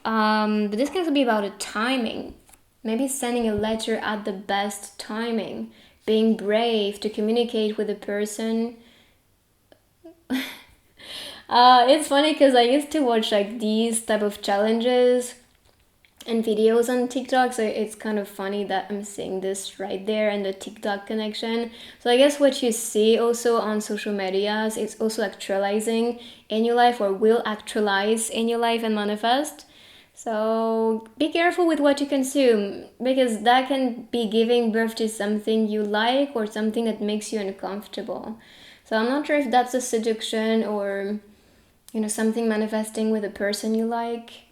But this can also be about a timing. Maybe sending a letter at the best timing, being brave to communicate with a person. It's funny because I used to watch like these type of challenges and videos on TikTok, so it's kind of funny that I'm seeing this right there and the TikTok connection. So I guess what you see also on social medias, it's also actualizing in your life, or will actualize in your life and manifest. So be careful with what you consume, because that can be giving birth to something you like or something that makes you uncomfortable. So I'm not sure if that's a seduction or, something manifesting with a person you like.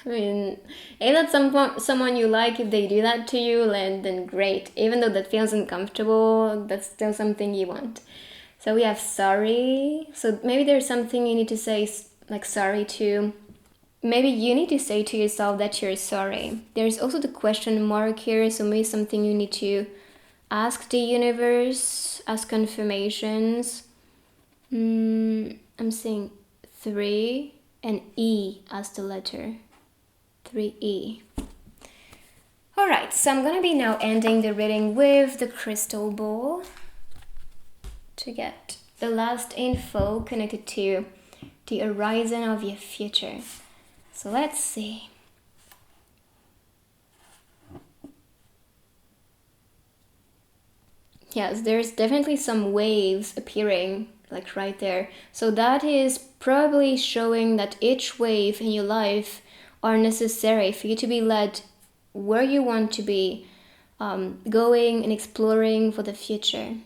I mean, if that's someone you like, if they do that to you, then great. Even though that feels uncomfortable, that's still something you want. So we have sorry. So maybe there's something you need to say, like sorry to. Maybe you need to say to yourself that you're sorry. There's also the question mark here, so maybe something you need to ask the universe, ask confirmations. I'm seeing 3 and E as the letter. 3E. Alright, so I'm gonna be now ending the reading with the crystal ball to get the last info connected to the horizon of your future. So let's see. Yes, there's definitely some waves appearing, like right there. So that is probably showing that each wave in your life are necessary for you to be led where you want to be, going and exploring for the future.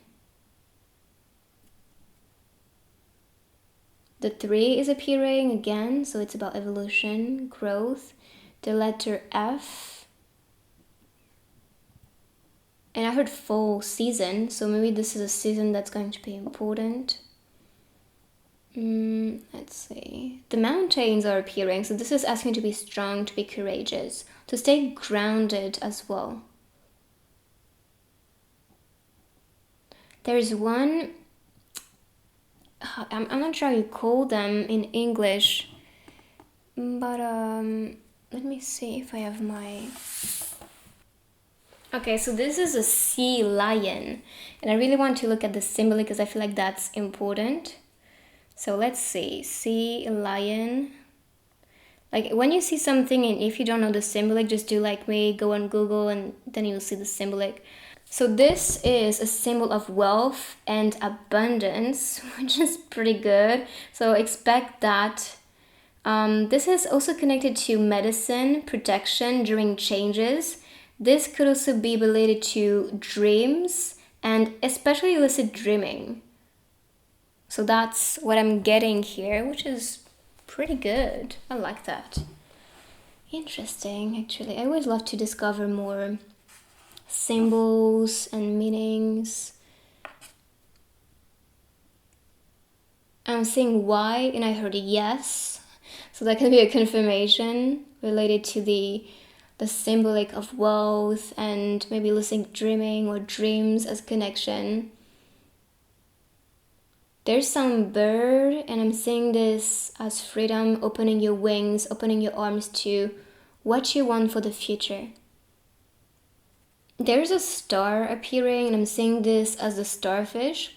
The 3 is appearing again, so it's about evolution, growth. The letter F. And I heard fall season, so maybe this is a season that's going to be important. Let's see. The mountains are appearing, so this is asking to be strong, to be courageous, to stay grounded as well. There's one, I'm not sure how you call them in English, but let me see if I have my... Okay, so this is a sea lion, and I really want to look at the symbol because I feel like that's important. So let's see, sea lion. Like when you see something and if you don't know the symbolic, just do like me, go on Google and then you'll see the symbolic. So this is a symbol of wealth and abundance, which is pretty good. So expect that. This is also connected to medicine, protection during changes. This could also be related to dreams and especially lucid dreaming. So that's what I'm getting here, which is pretty good. I like that. Interesting, actually. I always love to discover more symbols and meanings. I'm seeing Y and I heard a yes. So that can be a confirmation related to the symbolic of wealth and maybe lucid dreaming or dreams as connection. There's some bird and I'm seeing this as freedom, opening your wings, opening your arms to what you want for the future. There's a star appearing and I'm seeing this as the starfish.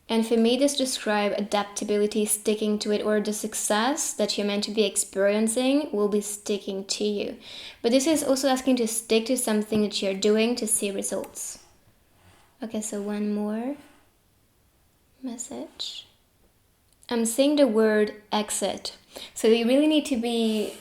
And for me, this describes adaptability, sticking to it, or the success that you're meant to be experiencing will be sticking to you. But this is also asking to stick to something that you're doing to see results. Okay, so one more message. I'm seeing the word exit. So you really need to be,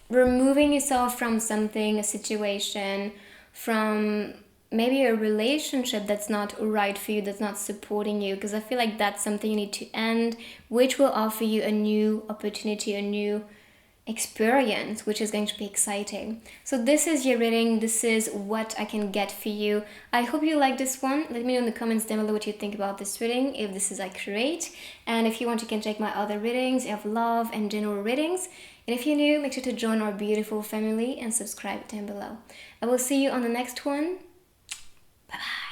removing yourself from something, a situation, from maybe a relationship that's not right for you, that's not supporting you, because I feel like that's something you need to end, which will offer you a new opportunity, a new experience, which is going to be exciting. So this is your reading. This is what I can get for you. I hope you like this one. Let me know in the comments down below what you think about this reading, if this is accurate. And if you want, you can check my other readings. I have love and general readings. And if you're new, make sure to join our beautiful family and subscribe down below. I will see you on the next one. Bye-bye.